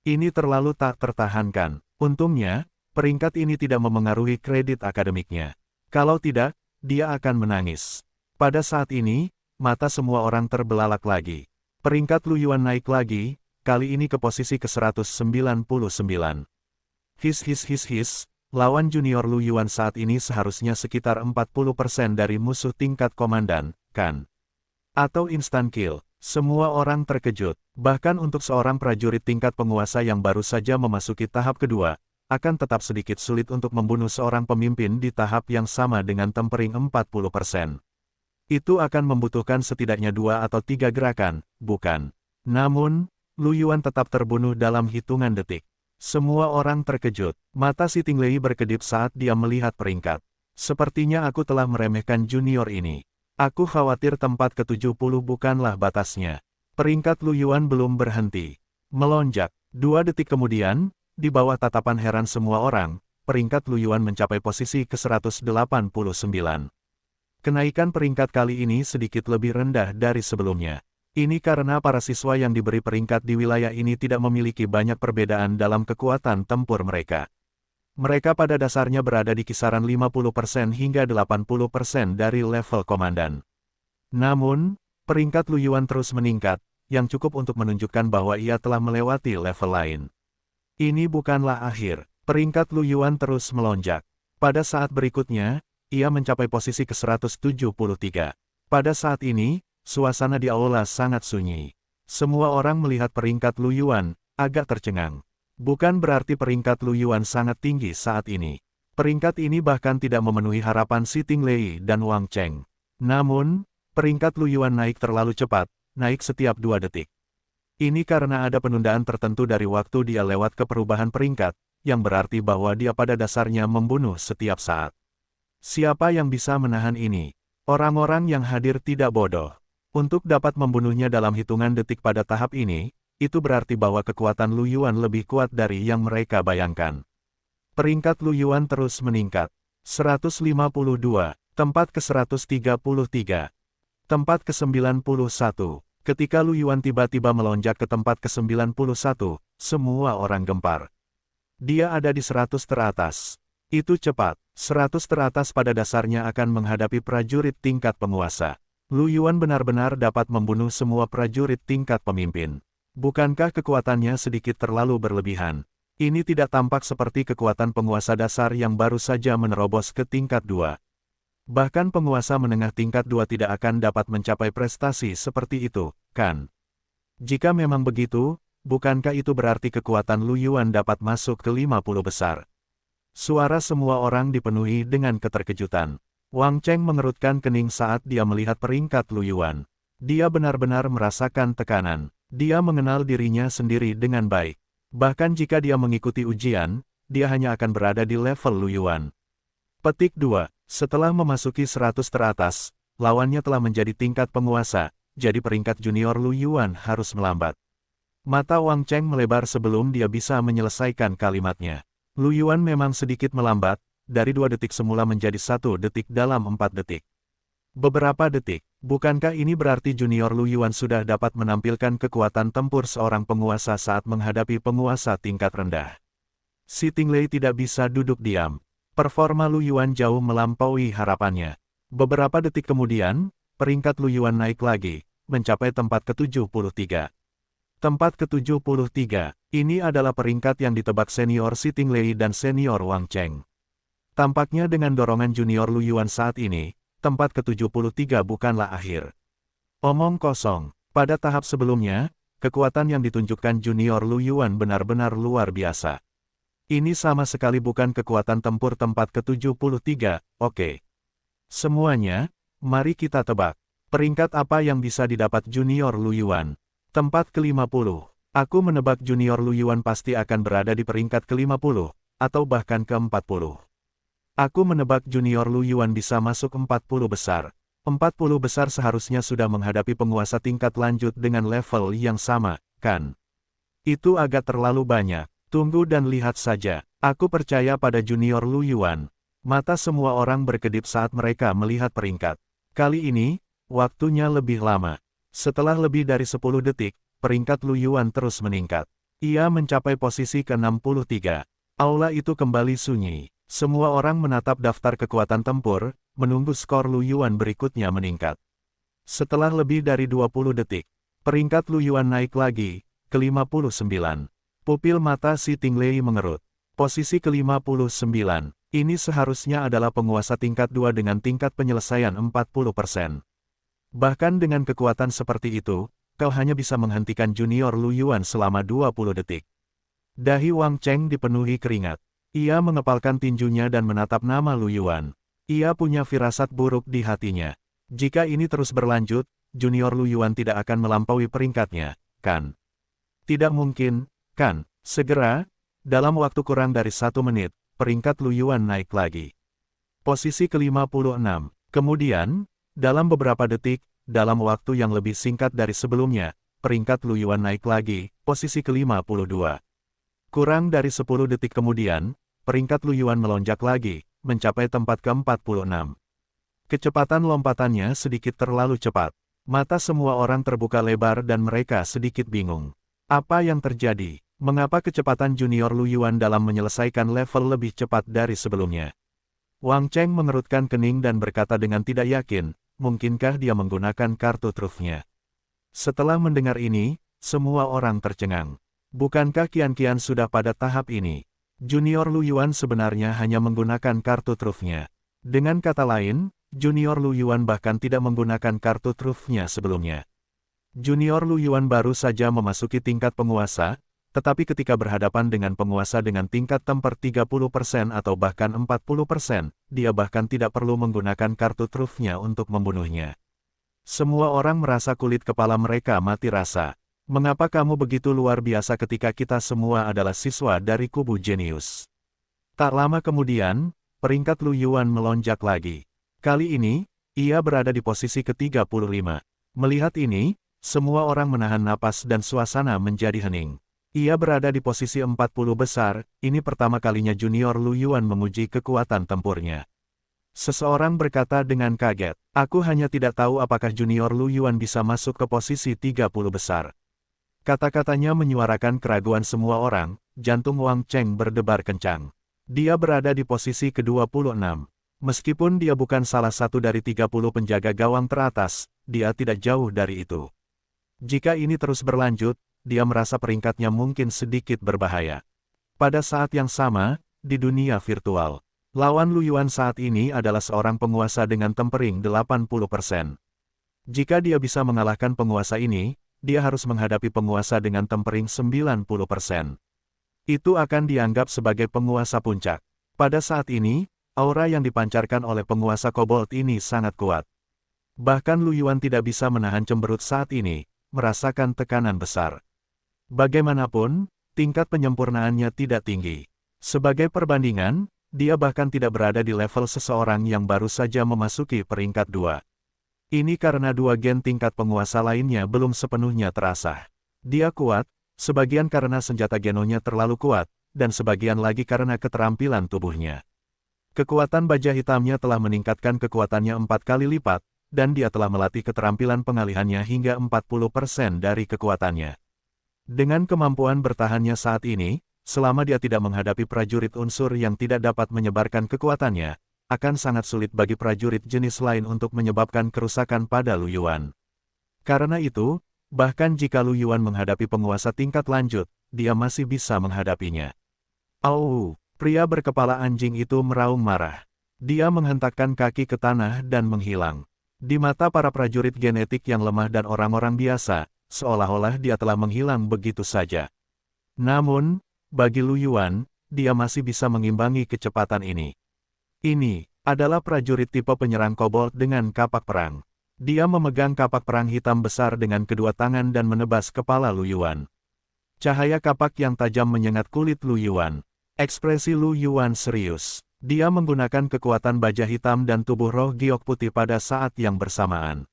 Ini terlalu tak tertahankan. Untungnya, peringkat ini tidak memengaruhi kredit akademiknya. Kalau tidak, dia akan menangis. Pada saat ini, mata semua orang terbelalak lagi. Peringkat Lu Yuan naik lagi, kali ini ke posisi ke-199. His, lawan junior Lu Yuan saat ini seharusnya sekitar 40% dari musuh tingkat komandan, kan? Atau instant kill. Semua orang terkejut. Bahkan untuk seorang prajurit tingkat penguasa yang baru saja memasuki tahap kedua, akan tetap sedikit sulit untuk membunuh seorang pemimpin di tahap yang sama dengan tempering 40%. Itu akan membutuhkan setidaknya 2 atau 3 gerakan, bukan? Namun, Lu Yuan tetap terbunuh dalam hitungan detik. Semua orang terkejut. Mata si Tinglei berkedip saat dia melihat peringkat. Sepertinya aku telah meremehkan junior ini. Aku khawatir tempat ke-70 bukanlah batasnya. Peringkat Lu Yuan belum berhenti. Melonjak. 2 detik kemudian, di bawah tatapan heran semua orang, peringkat Lu Yuan mencapai posisi ke-189. Kenaikan peringkat kali ini sedikit lebih rendah dari sebelumnya. Ini karena para siswa yang diberi peringkat di wilayah ini tidak memiliki banyak perbedaan dalam kekuatan tempur mereka. Mereka pada dasarnya berada di kisaran 50% hingga 80% dari level komandan. Namun, peringkat Lu Yuan terus meningkat, yang cukup untuk menunjukkan bahwa ia telah melewati level lain. Ini bukanlah akhir, peringkat Lu Yuan terus melonjak. Pada saat berikutnya, ia mencapai posisi ke-173. Pada saat ini, suasana di aula sangat sunyi. Semua orang melihat peringkat Lu Yuan, agak tercengang. Bukan berarti peringkat Lu Yuan sangat tinggi saat ini. Peringkat ini bahkan tidak memenuhi harapan si Tinglei dan Wang Cheng. Namun, peringkat Lu Yuan naik terlalu cepat, naik setiap 2 detik. Ini karena ada penundaan tertentu dari waktu dia lewat ke perubahan peringkat, yang berarti bahwa dia pada dasarnya membunuh setiap saat. Siapa yang bisa menahan ini? Orang-orang yang hadir tidak bodoh. Untuk dapat membunuhnya dalam hitungan detik pada tahap ini, itu berarti bahwa kekuatan Lu Yuan lebih kuat dari yang mereka bayangkan. Peringkat Lu Yuan terus meningkat. 152, tempat ke-133, tempat ke-91. Ketika Lu Yuan tiba-tiba melonjak ke tempat ke-91, semua orang gempar. Dia ada di 100 teratas. Itu cepat. 100 teratas pada dasarnya akan menghadapi prajurit tingkat penguasa. Lu Yuan benar-benar dapat membunuh semua prajurit tingkat pemimpin. Bukankah kekuatannya sedikit terlalu berlebihan? Ini tidak tampak seperti kekuatan penguasa dasar yang baru saja menerobos ke tingkat 2. Bahkan penguasa menengah tingkat 2 tidak akan dapat mencapai prestasi seperti itu, kan? Jika memang begitu, bukankah itu berarti kekuatan Lu Yuan dapat masuk ke 50 besar? Suara semua orang dipenuhi dengan keterkejutan. Wang Cheng mengerutkan kening saat dia melihat peringkat Lu Yuan. Dia benar-benar merasakan tekanan. Dia mengenal dirinya sendiri dengan baik. Bahkan jika dia mengikuti ujian, dia hanya akan berada di level Lu Yuan. Petik 2. Setelah memasuki 100 teratas, lawannya telah menjadi tingkat penguasa, jadi peringkat junior Lu Yuan harus melambat. Mata Wang Cheng melebar sebelum dia bisa menyelesaikan kalimatnya. Lu Yuan memang sedikit melambat, dari 2 detik semula menjadi 1 detik dalam 4 detik. Beberapa detik, bukankah ini berarti junior Lu Yuan sudah dapat menampilkan kekuatan tempur seorang penguasa saat menghadapi penguasa tingkat rendah? Si Tinglei tidak bisa duduk diam. Performa Lu Yuan jauh melampaui harapannya. Beberapa detik kemudian, peringkat Lu Yuan naik lagi, mencapai tempat ke-73. Tempat ke-73, ini adalah peringkat yang ditebak senior Siting Lei dan senior Wang Cheng. Tampaknya dengan dorongan junior Lu Yuan saat ini, tempat ke-73 bukanlah akhir. Omong kosong, pada tahap sebelumnya, kekuatan yang ditunjukkan junior Lu Yuan benar-benar luar biasa. Ini sama sekali bukan kekuatan tempur tempat ke-73, oke. Semuanya, mari kita tebak. Peringkat apa yang bisa didapat junior Lu Yuan? Tempat ke-50. Aku menebak junior Lu Yuan pasti akan berada di peringkat ke-50, atau bahkan ke-40. Aku menebak junior Lu Yuan bisa masuk 40 besar. 40 besar seharusnya sudah menghadapi penguasa tingkat lanjut dengan level yang sama, kan? Itu agak terlalu banyak. Tunggu dan lihat saja. Aku percaya pada junior Lu Yuan. Mata semua orang berkedip saat mereka melihat peringkat. Kali ini, waktunya lebih lama. Setelah lebih dari 10 detik, peringkat Lu Yuan terus meningkat. Ia mencapai posisi ke-63. Aula itu kembali sunyi. Semua orang menatap daftar kekuatan tempur, menunggu skor Lu Yuan berikutnya meningkat. Setelah lebih dari 20 detik, peringkat Lu Yuan naik lagi, ke-59. Pupil mata Siting Lei mengerut. Posisi ke-59. Ini seharusnya adalah penguasa tingkat 2 dengan tingkat penyelesaian 40%. Bahkan dengan kekuatan seperti itu, kau hanya bisa menghentikan junior Lu Yuan selama 20 detik. Dahi Wang Cheng dipenuhi keringat. Ia mengepalkan tinjunya dan menatap nama Lu Yuan. Ia punya firasat buruk di hatinya. Jika ini terus berlanjut, junior Lu Yuan tidak akan melampaui peringkatnya, kan? Tidak mungkin, kan? Segera, dalam waktu kurang dari 1 menit, peringkat Lu Yuan naik lagi. Posisi ke-56. Kemudian, dalam beberapa detik, dalam waktu yang lebih singkat dari sebelumnya, peringkat Lu Yuan naik lagi, posisi ke-52. Kurang dari 10 detik kemudian, peringkat Lu Yuan melonjak lagi, mencapai tempat ke-46. Kecepatan lompatannya sedikit terlalu cepat. Mata semua orang terbuka lebar dan mereka sedikit bingung. Apa yang terjadi? Mengapa kecepatan junior Lu Yuan dalam menyelesaikan level lebih cepat dari sebelumnya? Wang Cheng mengerutkan kening dan berkata dengan tidak yakin, mungkinkah dia menggunakan kartu trufnya? Setelah mendengar ini, semua orang tercengang. Bukankah Qian sudah pada tahap ini? Junior Lu Yuan sebenarnya hanya menggunakan kartu trufnya. Dengan kata lain, junior Lu Yuan bahkan tidak menggunakan kartu trufnya sebelumnya. Junior Lu Yuan baru saja memasuki tingkat penguasa, tetapi ketika berhadapan dengan penguasa dengan tingkat temper 30% atau bahkan 40%, dia bahkan tidak perlu menggunakan kartu trufnya untuk membunuhnya. Semua orang merasa kulit kepala mereka mati rasa. Mengapa kamu begitu luar biasa ketika kita semua adalah siswa dari kubu jenius? Tak lama kemudian, peringkat Lu Yuan melonjak lagi. Kali ini, ia berada di posisi ke-35. Melihat ini, semua orang menahan napas dan suasana menjadi hening. Ia berada di posisi 40 besar, ini pertama kalinya junior Lu Yuan menguji kekuatan tempurnya. Seseorang berkata dengan kaget, aku hanya tidak tahu apakah junior Lu Yuan bisa masuk ke posisi 30 besar. Kata-katanya menyuarakan keraguan semua orang, jantung Wang Cheng berdebar kencang. Dia berada di posisi ke-26. Meskipun dia bukan salah satu dari 30 penjaga gawang teratas, dia tidak jauh dari itu. Jika ini terus berlanjut, dia merasa peringkatnya mungkin sedikit berbahaya. Pada saat yang sama, di dunia virtual, lawan Lu Yuan saat ini adalah seorang penguasa dengan tempering 80%. Jika dia bisa mengalahkan penguasa ini, dia harus menghadapi penguasa dengan tempering 90%. Itu akan dianggap sebagai penguasa puncak. Pada saat ini, aura yang dipancarkan oleh penguasa kobold ini sangat kuat. Bahkan Lu Yuan tidak bisa menahan cemberut saat ini, merasakan tekanan besar. Bagaimanapun, tingkat penyempurnaannya tidak tinggi. Sebagai perbandingan, dia bahkan tidak berada di level seseorang yang baru saja memasuki peringkat 2. Ini karena dua gen tingkat penguasa lainnya belum sepenuhnya terasah. Dia kuat, sebagian karena senjata genonya terlalu kuat, dan sebagian lagi karena keterampilan tubuhnya. Kekuatan baja hitamnya telah meningkatkan kekuatannya 4 kali lipat, dan dia telah melatih keterampilan pengalihannya hingga 40% dari kekuatannya. Dengan kemampuan bertahannya saat ini, selama dia tidak menghadapi prajurit unsur yang tidak dapat menyebarkan kekuatannya, akan sangat sulit bagi prajurit jenis lain untuk menyebabkan kerusakan pada Lu Yuan. Karena itu, bahkan jika Lu Yuan menghadapi penguasa tingkat lanjut, dia masih bisa menghadapinya. Au! Pria berkepala anjing itu meraung marah. Dia menghentakkan kaki ke tanah dan menghilang. Di mata para prajurit genetik yang lemah dan orang-orang biasa, seolah-olah dia telah menghilang begitu saja. Namun, bagi Lu Yuan, dia masih bisa mengimbangi kecepatan ini. Ini adalah prajurit tipe penyerang kobold dengan kapak perang. Dia memegang kapak perang hitam besar dengan kedua tangan dan menebas kepala Lu Yuan. Cahaya kapak yang tajam menyengat kulit Lu Yuan. Ekspresi Lu Yuan serius. Dia menggunakan kekuatan baja hitam dan tubuh roh giok putih pada saat yang bersamaan.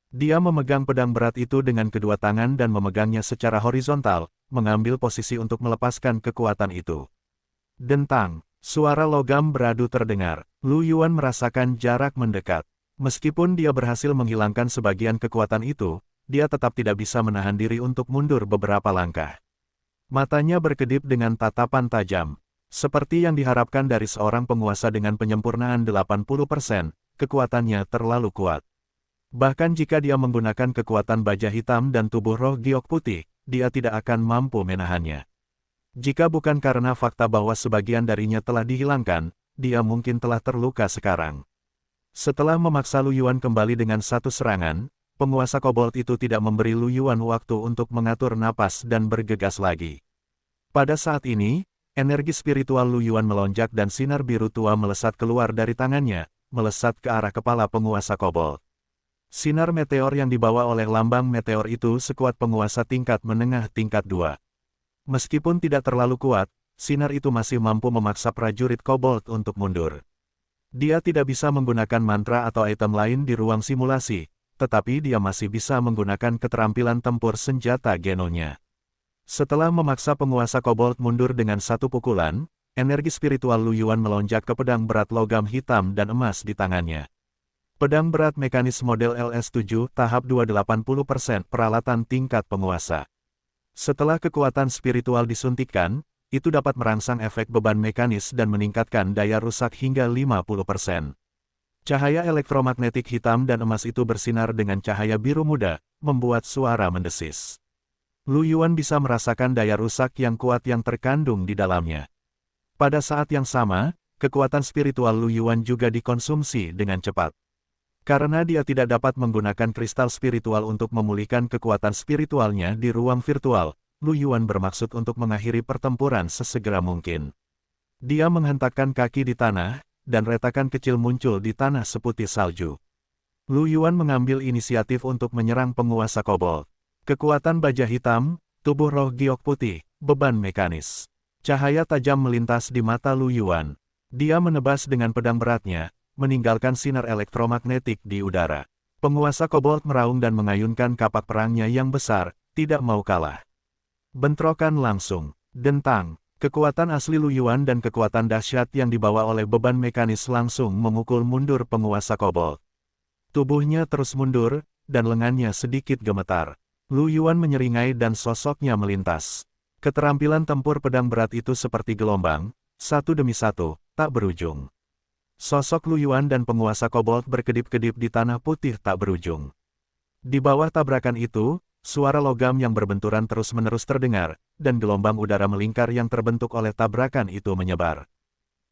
Dia memegang pedang berat itu dengan kedua tangan dan memegangnya secara horizontal, mengambil posisi untuk melepaskan kekuatan itu. Dentang, suara logam beradu terdengar. Lu Yuan merasakan jarak mendekat. Meskipun dia berhasil menghilangkan sebagian kekuatan itu, dia tetap tidak bisa menahan diri untuk mundur beberapa langkah. Matanya berkedip dengan tatapan tajam. Seperti yang diharapkan dari seorang penguasa dengan penyempurnaan 80%, kekuatannya terlalu kuat. Bahkan jika dia menggunakan kekuatan baja hitam dan tubuh roh giok putih, dia tidak akan mampu menahannya. Jika bukan karena fakta bahwa sebagian darinya telah dihilangkan, dia mungkin telah terluka sekarang. Setelah memaksa Lu Yuan kembali dengan satu serangan, penguasa kobold itu tidak memberi Lu Yuan waktu untuk mengatur napas dan bergegas lagi. Pada saat ini, energi spiritual Lu Yuan melonjak dan sinar biru tua melesat keluar dari tangannya, melesat ke arah kepala penguasa kobold. Sinar meteor yang dibawa oleh lambang meteor itu sekuat penguasa tingkat menengah tingkat 2. Meskipun tidak terlalu kuat, sinar itu masih mampu memaksa prajurit kobold untuk mundur. Dia tidak bisa menggunakan mantra atau item lain di ruang simulasi, tetapi dia masih bisa menggunakan keterampilan tempur senjata genonya. Setelah memaksa penguasa kobold mundur dengan satu pukulan, energi spiritual Lu Yuan melonjak ke pedang berat logam hitam dan emas di tangannya. Pedang berat mekanis model LS7 tahap 280% peralatan tingkat penguasa. Setelah kekuatan spiritual disuntikkan, itu dapat merangsang efek beban mekanis dan meningkatkan daya rusak hingga 50%. Cahaya elektromagnetik hitam dan emas itu bersinar dengan cahaya biru muda, membuat suara mendesis. Lu Yuan bisa merasakan daya rusak yang kuat yang terkandung di dalamnya. Pada saat yang sama, kekuatan spiritual Lu Yuan juga dikonsumsi dengan cepat. Karena dia tidak dapat menggunakan kristal spiritual untuk memulihkan kekuatan spiritualnya di ruang virtual, Lu Yuan bermaksud untuk mengakhiri pertempuran sesegera mungkin. Dia menghentakkan kaki di tanah, dan retakan kecil muncul di tanah seputih salju. Lu Yuan mengambil inisiatif untuk menyerang penguasa kobold. Kekuatan baja hitam, tubuh roh giok putih, beban mekanis. Cahaya tajam melintas di mata Lu Yuan. Dia menebas dengan pedang beratnya, meninggalkan sinar elektromagnetik di udara. Penguasa kobold meraung dan mengayunkan kapak perangnya yang besar, tidak mau kalah. Bentrokan langsung. Dentang. Kekuatan asli Lu Yuan dan kekuatan dahsyat yang dibawa oleh beban mekanis langsung memukul mundur penguasa kobold. Tubuhnya terus mundur, dan lengannya sedikit gemetar. Lu Yuan menyeringai dan sosoknya melintas. Keterampilan tempur pedang berat itu seperti gelombang, satu demi satu, tak berujung. Sosok Lu Yuan dan penguasa kobold berkedip-kedip di tanah putih tak berujung. Di bawah tabrakan itu, suara logam yang berbenturan terus-menerus terdengar, dan gelombang udara melingkar yang terbentuk oleh tabrakan itu menyebar.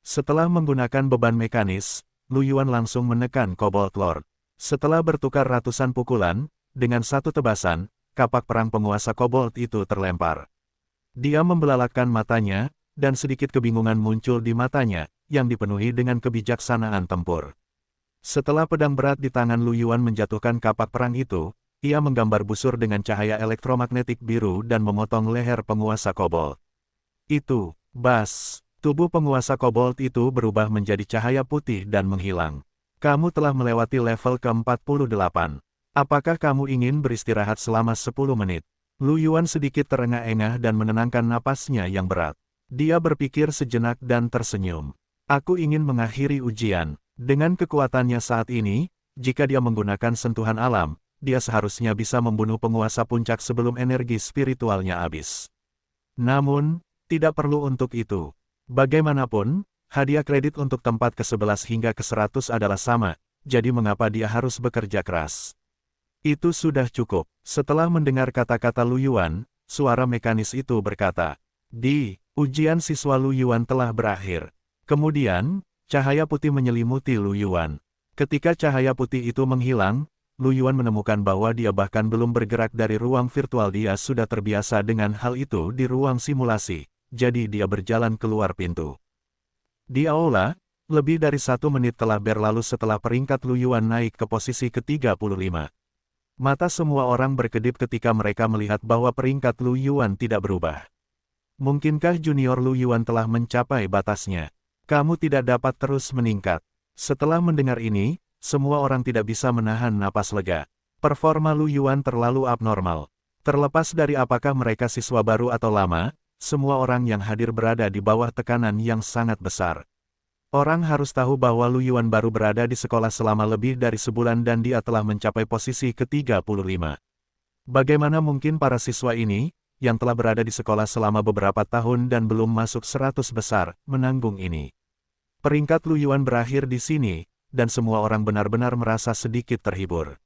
Setelah menggunakan beban mekanis, Lu Yuan langsung menekan Kobold Lord. Setelah bertukar ratusan pukulan, dengan satu tebasan, kapak perang penguasa kobold itu terlempar. Dia membelalakkan matanya, dan sedikit kebingungan muncul di matanya, yang dipenuhi dengan kebijaksanaan tempur. Setelah pedang berat di tangan Lu Yuan menjatuhkan kapak perang itu, ia menggambar busur dengan cahaya elektromagnetik biru dan memotong leher penguasa kobold. Itu, bas, tubuh penguasa kobold itu berubah menjadi cahaya putih dan menghilang. Kamu telah melewati level ke-48. Apakah kamu ingin beristirahat selama 10 menit? Lu Yuan sedikit terengah-engah dan menenangkan napasnya yang berat. Dia berpikir sejenak dan tersenyum. Aku ingin mengakhiri ujian. Dengan kekuatannya saat ini, jika dia menggunakan sentuhan alam, dia seharusnya bisa membunuh penguasa puncak sebelum energi spiritualnya habis. Namun, tidak perlu untuk itu. Bagaimanapun, hadiah kredit untuk tempat ke-11 hingga ke-100 adalah sama, jadi mengapa dia harus bekerja keras? Itu sudah cukup. Setelah mendengar kata-kata Lu Yuan, suara mekanis itu berkata, ujian siswa Lu Yuan telah berakhir. Kemudian, cahaya putih menyelimuti Lu Yuan. Ketika cahaya putih itu menghilang, Lu Yuan menemukan bahwa dia bahkan belum bergerak dari ruang virtual. Dia sudah terbiasa dengan hal itu di ruang simulasi, jadi dia berjalan keluar pintu. Di aula, lebih dari 1 menit telah berlalu setelah peringkat Lu Yuan naik ke posisi ke-35. Mata semua orang berkedip ketika mereka melihat bahwa peringkat Lu Yuan tidak berubah. Mungkinkah junior Lu Yuan telah mencapai batasnya? Kamu tidak dapat terus meningkat. Setelah mendengar ini, semua orang tidak bisa menahan napas lega. Performa Lu Yuan terlalu abnormal. Terlepas dari apakah mereka siswa baru atau lama, semua orang yang hadir berada di bawah tekanan yang sangat besar. Orang harus tahu bahwa Lu Yuan baru berada di sekolah selama lebih dari sebulan dan dia telah mencapai posisi ke-35. Bagaimana mungkin para siswa ini, yang telah berada di sekolah selama beberapa tahun dan belum masuk 100 besar, menanggung ini? Peringkat Lu Yuan berakhir di sini, dan semua orang benar-benar merasa sedikit terhibur.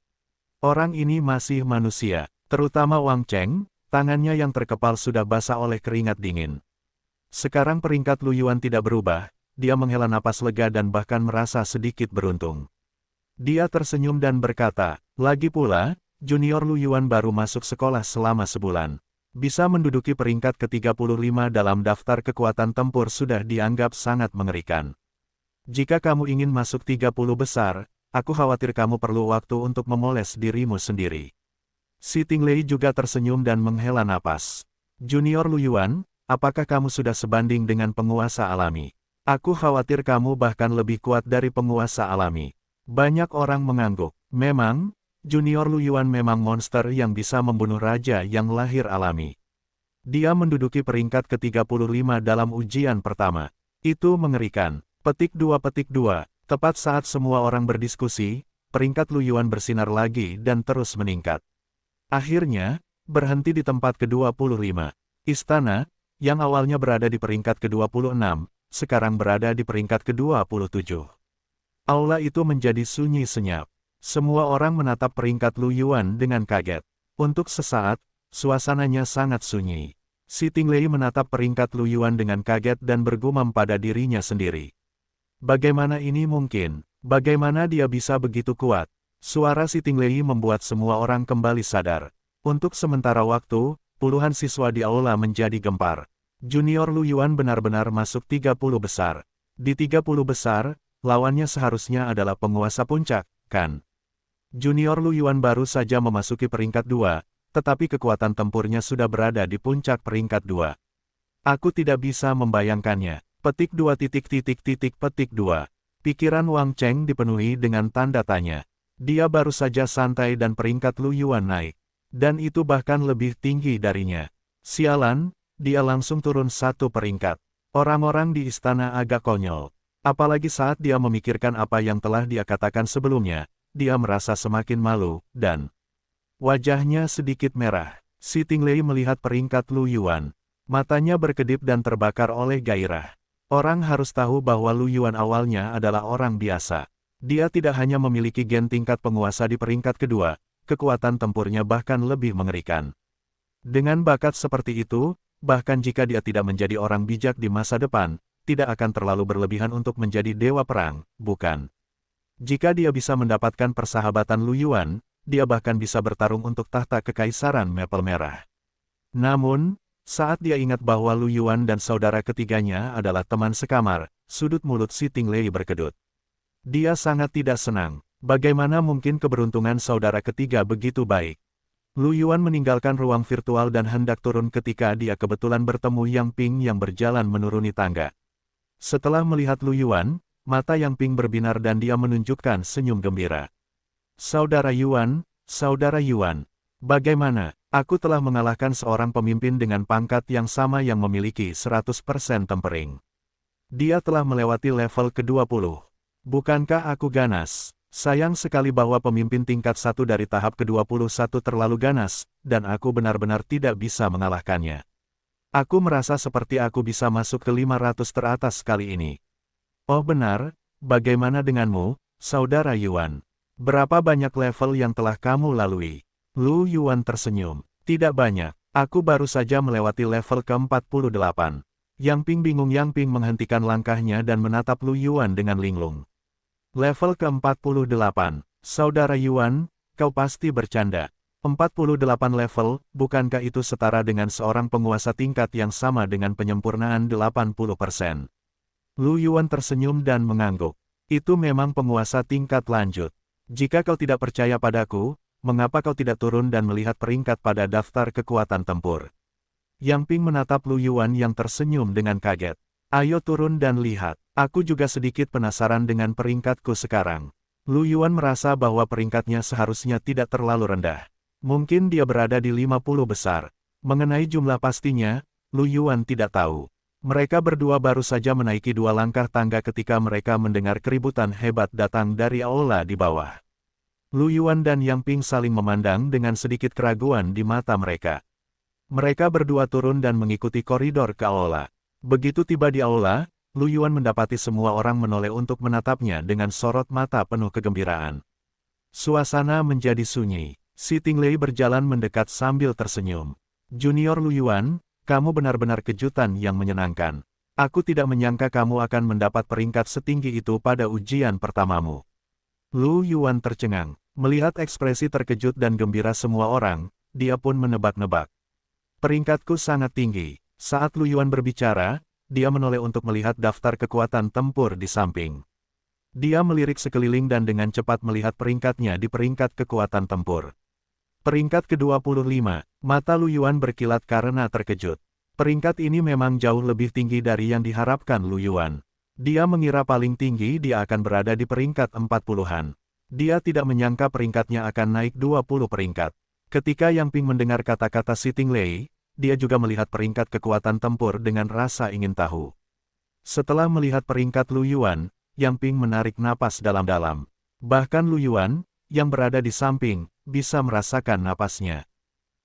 Orang ini masih manusia, terutama Wang Cheng, tangannya yang terkepal sudah basah oleh keringat dingin. Sekarang peringkat Lu Yuan tidak berubah. Dia menghela napas lega dan bahkan merasa sedikit beruntung. Dia tersenyum dan berkata, lagi pula, junior Lu Yuan baru masuk sekolah selama sebulan. Bisa menduduki peringkat ke-35 dalam daftar kekuatan tempur sudah dianggap sangat mengerikan. Jika kamu ingin masuk 30 besar, aku khawatir kamu perlu waktu untuk memoles dirimu sendiri. Si Tinglei juga tersenyum dan menghela napas. Junior Lu Yuan, apakah kamu sudah sebanding dengan penguasa alami? Aku khawatir kamu bahkan lebih kuat dari penguasa alami. Banyak orang mengangguk. Memang, junior Lu Yuan memang monster yang bisa membunuh raja yang lahir alami. Dia menduduki peringkat ke-35 dalam ujian pertama. Itu mengerikan. Petik 2. Tepat saat semua orang berdiskusi, peringkat Lu Yuan bersinar lagi dan terus meningkat. Akhirnya, berhenti di tempat ke-25. Istana, yang awalnya berada di peringkat ke-26, sekarang berada di peringkat ke-27. Aula itu menjadi sunyi senyap. Semua orang menatap peringkat Lu Yuan dengan kaget. Untuk sesaat, suasananya sangat sunyi. Si Tinglei menatap peringkat Lu Yuan dengan kaget dan bergumam pada dirinya sendiri. Bagaimana ini mungkin? Bagaimana dia bisa begitu kuat? Suara si Tinglei membuat semua orang kembali sadar. Untuk sementara waktu, puluhan siswa di aula menjadi gempar. Junior Lu Yuan benar-benar masuk 30 besar. Di 30 besar, lawannya seharusnya adalah penguasa puncak, kan? Junior Lu Yuan baru saja memasuki peringkat 2, tetapi kekuatan tempurnya sudah berada di puncak peringkat 2. Aku tidak bisa membayangkannya. Petik 2. Pikiran Wang Cheng dipenuhi dengan tanda tanya. Dia baru saja santai dan peringkat Lu Yuan naik. Dan itu bahkan lebih tinggi darinya. Sialan, dia langsung turun 1 peringkat. Orang-orang di istana agak konyol. Apalagi saat dia memikirkan apa yang telah dia katakan sebelumnya, dia merasa semakin malu, dan wajahnya sedikit merah. Si Tinglei melihat peringkat Lu Yuan. Matanya berkedip dan terbakar oleh gairah. Orang harus tahu bahwa Lu Yuan awalnya adalah orang biasa. Dia tidak hanya memiliki gen tingkat penguasa di peringkat kedua, kekuatan tempurnya bahkan lebih mengerikan. Dengan bakat seperti itu, bahkan jika dia tidak menjadi orang bijak di masa depan, tidak akan terlalu berlebihan untuk menjadi dewa perang, bukan? Jika dia bisa mendapatkan persahabatan Lu Yuan, dia bahkan bisa bertarung untuk tahta kekaisaran Maple Merah. Namun, saat dia ingat bahwa Lu Yuan dan saudara ketiganya adalah teman sekamar, sudut mulut si Tinglei berkedut. Dia sangat tidak senang. Bagaimana mungkin keberuntungan saudara ketiga begitu baik? Lu Yuan meninggalkan ruang virtual dan hendak turun ketika dia kebetulan bertemu Yang Ping yang berjalan menuruni tangga. Setelah melihat Lu Yuan, mata Yang Ping berbinar dan dia menunjukkan senyum gembira. Saudara Yuan, bagaimana? Aku telah mengalahkan seorang pemimpin dengan pangkat yang sama yang memiliki 100% tempering. Dia telah melewati level ke-20. Bukankah aku ganas? Sayang sekali bahwa pemimpin tingkat 1 dari tahap ke-21 terlalu ganas, dan aku benar-benar tidak bisa mengalahkannya. Aku merasa seperti aku bisa masuk ke 500 teratas kali ini. Oh benar, bagaimana denganmu, Saudara Yuan? Berapa banyak level yang telah kamu lalui? Lu Yuan tersenyum. Tidak banyak, aku baru saja melewati level ke-48. Yang Ping bingung. Yang Ping menghentikan langkahnya dan menatap Lu Yuan dengan linglung. Level ke-48, Saudara Yuan, kau pasti bercanda. 48 level, bukankah itu setara dengan seorang penguasa tingkat yang sama dengan penyempurnaan 80%? Lu Yuan tersenyum dan mengangguk. Itu memang penguasa tingkat lanjut. Jika kau tidak percaya padaku, mengapa kau tidak turun dan melihat peringkat pada daftar kekuatan tempur? Yang Ping menatap Lu Yuan yang tersenyum dengan kaget. Ayo turun dan lihat. Aku juga sedikit penasaran dengan peringkatku sekarang. Lu Yuan merasa bahwa peringkatnya seharusnya tidak terlalu rendah. Mungkin dia berada di 50 besar. Mengenai jumlah pastinya, Lu Yuan tidak tahu. Mereka berdua baru saja menaiki 2 langkah tangga ketika mereka mendengar keributan hebat datang dari aula di bawah. Lu Yuan dan Yang Ping saling memandang dengan sedikit keraguan di mata mereka. Mereka berdua turun dan mengikuti koridor ke aula. Begitu tiba di aula, Lu Yuan mendapati semua orang menoleh untuk menatapnya dengan sorot mata penuh kegembiraan. Suasana menjadi sunyi. Si Tinglei berjalan mendekat sambil tersenyum. Junior Lu Yuan, kamu benar-benar kejutan yang menyenangkan. Aku tidak menyangka kamu akan mendapat peringkat setinggi itu pada ujian pertamamu. Lu Yuan tercengang. Melihat ekspresi terkejut dan gembira semua orang, dia pun menebak-nebak. Peringkatku sangat tinggi. Saat Lu Yuan berbicara, dia menoleh untuk melihat daftar kekuatan tempur di samping. Dia melirik sekeliling dan dengan cepat melihat peringkatnya di peringkat kekuatan tempur. Peringkat ke-25, mata Lu Yuan berkilat karena terkejut. Peringkat ini memang jauh lebih tinggi dari yang diharapkan Lu Yuan. Dia mengira paling tinggi dia akan berada di peringkat 40-an. Dia tidak menyangka peringkatnya akan naik 20 peringkat. Ketika Yang Ping mendengar kata-kata Si Tinglei, dia juga melihat peringkat kekuatan tempur dengan rasa ingin tahu. Setelah melihat peringkat Lu Yuan, Yang Ping menarik napas dalam-dalam. Bahkan Lu Yuan, yang berada di samping, bisa merasakan napasnya.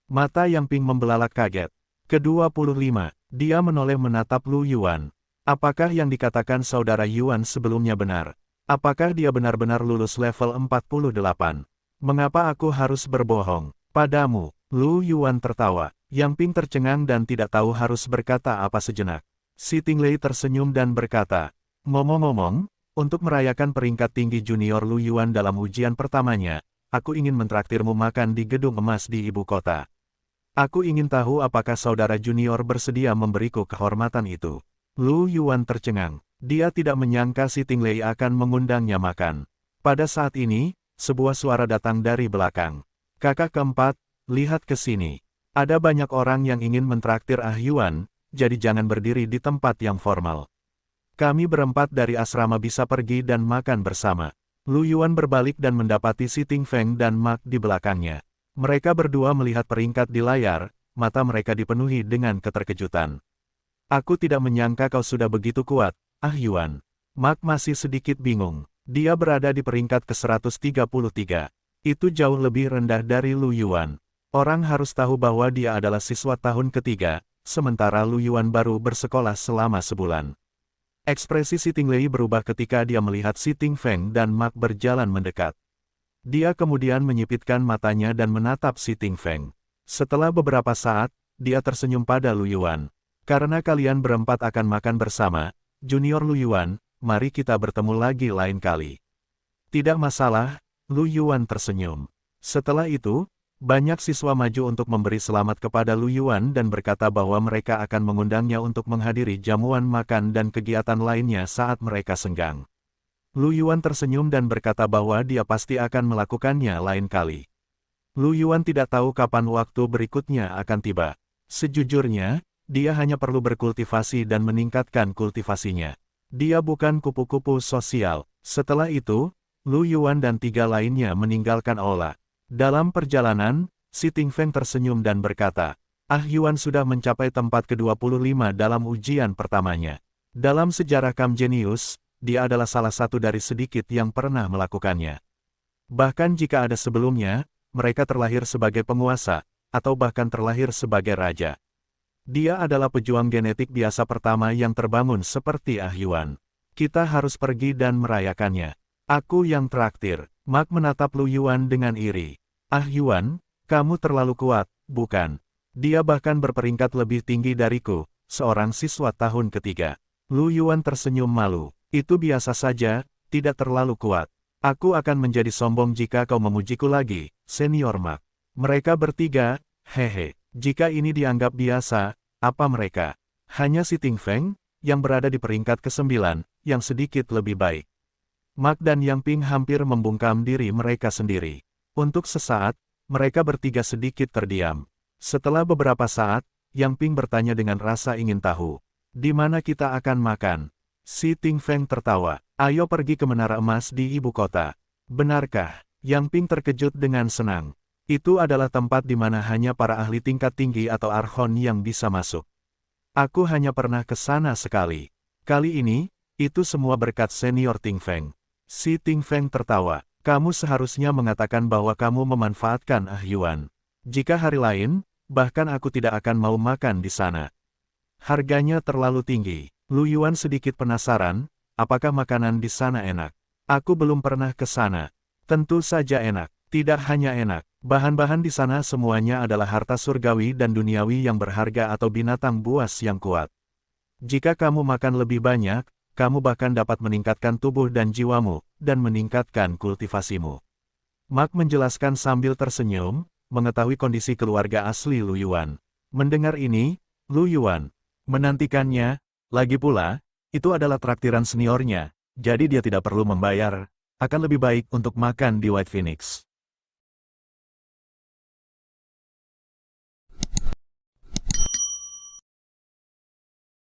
Mata Yang Ping membelalak kaget. Ke-25, dia menoleh menatap Lu Yuan. Apakah yang dikatakan Saudara Yuan sebelumnya benar? Apakah dia benar-benar lulus level 48? Mengapa aku harus berbohong padamu? Lu Yuan tertawa. Yang Ping tercengang dan tidak tahu harus berkata apa sejenak. Si Tinglei tersenyum dan berkata, ngomong-ngomong, untuk merayakan peringkat tinggi junior Lu Yuan dalam ujian pertamanya, aku ingin mentraktirmu makan di gedung emas di ibu kota. Aku ingin tahu apakah saudara junior bersedia memberiku kehormatan itu. Lu Yuan tercengang. Dia tidak menyangka Si Tinglei akan mengundangnya makan. Pada saat ini, sebuah suara datang dari belakang. Kakak keempat, lihat ke sini. Ada banyak orang yang ingin mentraktir Yuan, jadi jangan berdiri di tempat yang formal. Kami berempat dari asrama bisa pergi dan makan bersama. Lu Yuan berbalik dan mendapati Si Ting Feng dan Mark di belakangnya. Mereka berdua melihat peringkat di layar, mata mereka dipenuhi dengan keterkejutan. Aku tidak menyangka kau sudah begitu kuat, Yuan. Mark masih sedikit bingung. Dia berada di peringkat ke-133. Itu jauh lebih rendah dari Lu Yuan. Orang harus tahu bahwa dia adalah siswa tahun ketiga, sementara Lu Yuan baru bersekolah selama sebulan. Ekspresi Si Tinglei berubah ketika dia melihat Si Ting Feng dan Mark berjalan mendekat. Dia kemudian menyipitkan matanya dan menatap Si Ting Feng. Setelah beberapa saat, dia tersenyum pada Lu Yuan. Karena kalian berempat akan makan bersama, Junior Lu Yuan, mari kita bertemu lagi lain kali. Tidak masalah, Lu Yuan tersenyum. Setelah itu, banyak siswa maju untuk memberi selamat kepada Lu Yuan dan berkata bahwa mereka akan mengundangnya untuk menghadiri jamuan makan dan kegiatan lainnya saat mereka senggang. Lu Yuan tersenyum dan berkata bahwa dia pasti akan melakukannya lain kali. Lu Yuan tidak tahu kapan waktu berikutnya akan tiba. Sejujurnya, dia hanya perlu berkultivasi dan meningkatkan kultivasinya. Dia bukan kupu-kupu sosial. Setelah itu, Lu Yuan dan 3 lainnya meninggalkan aula. Dalam perjalanan, Si Ting Feng tersenyum dan berkata, Yuan sudah mencapai tempat ke-25 dalam ujian pertamanya. Dalam sejarah Kam Genius, dia adalah salah satu dari sedikit yang pernah melakukannya. Bahkan jika ada sebelumnya, mereka terlahir sebagai penguasa, atau bahkan terlahir sebagai raja. Dia adalah pejuang genetik biasa pertama yang terbangun seperti Yuan. Kita harus pergi dan merayakannya. Aku yang traktir. Mark menatap Lu Yuan dengan iri. Ah Yuan, kamu terlalu kuat, bukan? Dia bahkan berperingkat lebih tinggi dariku, seorang siswa tahun ketiga. Lu Yuan tersenyum malu. Itu biasa saja, tidak terlalu kuat. Aku akan menjadi sombong jika kau memujiku lagi, senior Mark. Mereka bertiga, hehe. Jika ini dianggap biasa, apa mereka? Hanya si Ting Feng, yang berada di peringkat ke-9, yang sedikit lebih baik. Mark dan Yang Ping hampir membungkam diri mereka sendiri. Untuk sesaat, mereka bertiga sedikit terdiam. Setelah beberapa saat, Yang Ping bertanya dengan rasa ingin tahu. Di mana kita akan makan? Si Ting Feng tertawa. Ayo pergi ke Menara Emas di ibu kota. Benarkah? Yang Ping terkejut dengan senang. Itu adalah tempat di mana hanya para ahli tingkat tinggi atau archon yang bisa masuk. Aku hanya pernah ke sana sekali. Kali ini, itu semua berkat senior Ting Feng. Si Ting Feng tertawa. Kamu seharusnya mengatakan bahwa kamu memanfaatkan Ah Yuan. Jika hari lain, bahkan aku tidak akan mau makan di sana. Harganya terlalu tinggi. Lu Yuan sedikit penasaran, apakah makanan di sana enak? Aku belum pernah ke sana. Tentu saja enak. Tidak hanya enak. Bahan-bahan di sana semuanya adalah harta surgawi dan duniawi yang berharga atau binatang buas yang kuat. Jika kamu makan lebih banyak, kamu bahkan dapat meningkatkan tubuh dan jiwamu, dan meningkatkan kultivasimu. Mark menjelaskan sambil tersenyum, mengetahui kondisi keluarga asli Lu Yuan. Mendengar ini, Lu Yuan menantikannya, lagi pula, itu adalah traktiran seniornya, jadi dia tidak perlu membayar, akan lebih baik untuk makan di White Phoenix.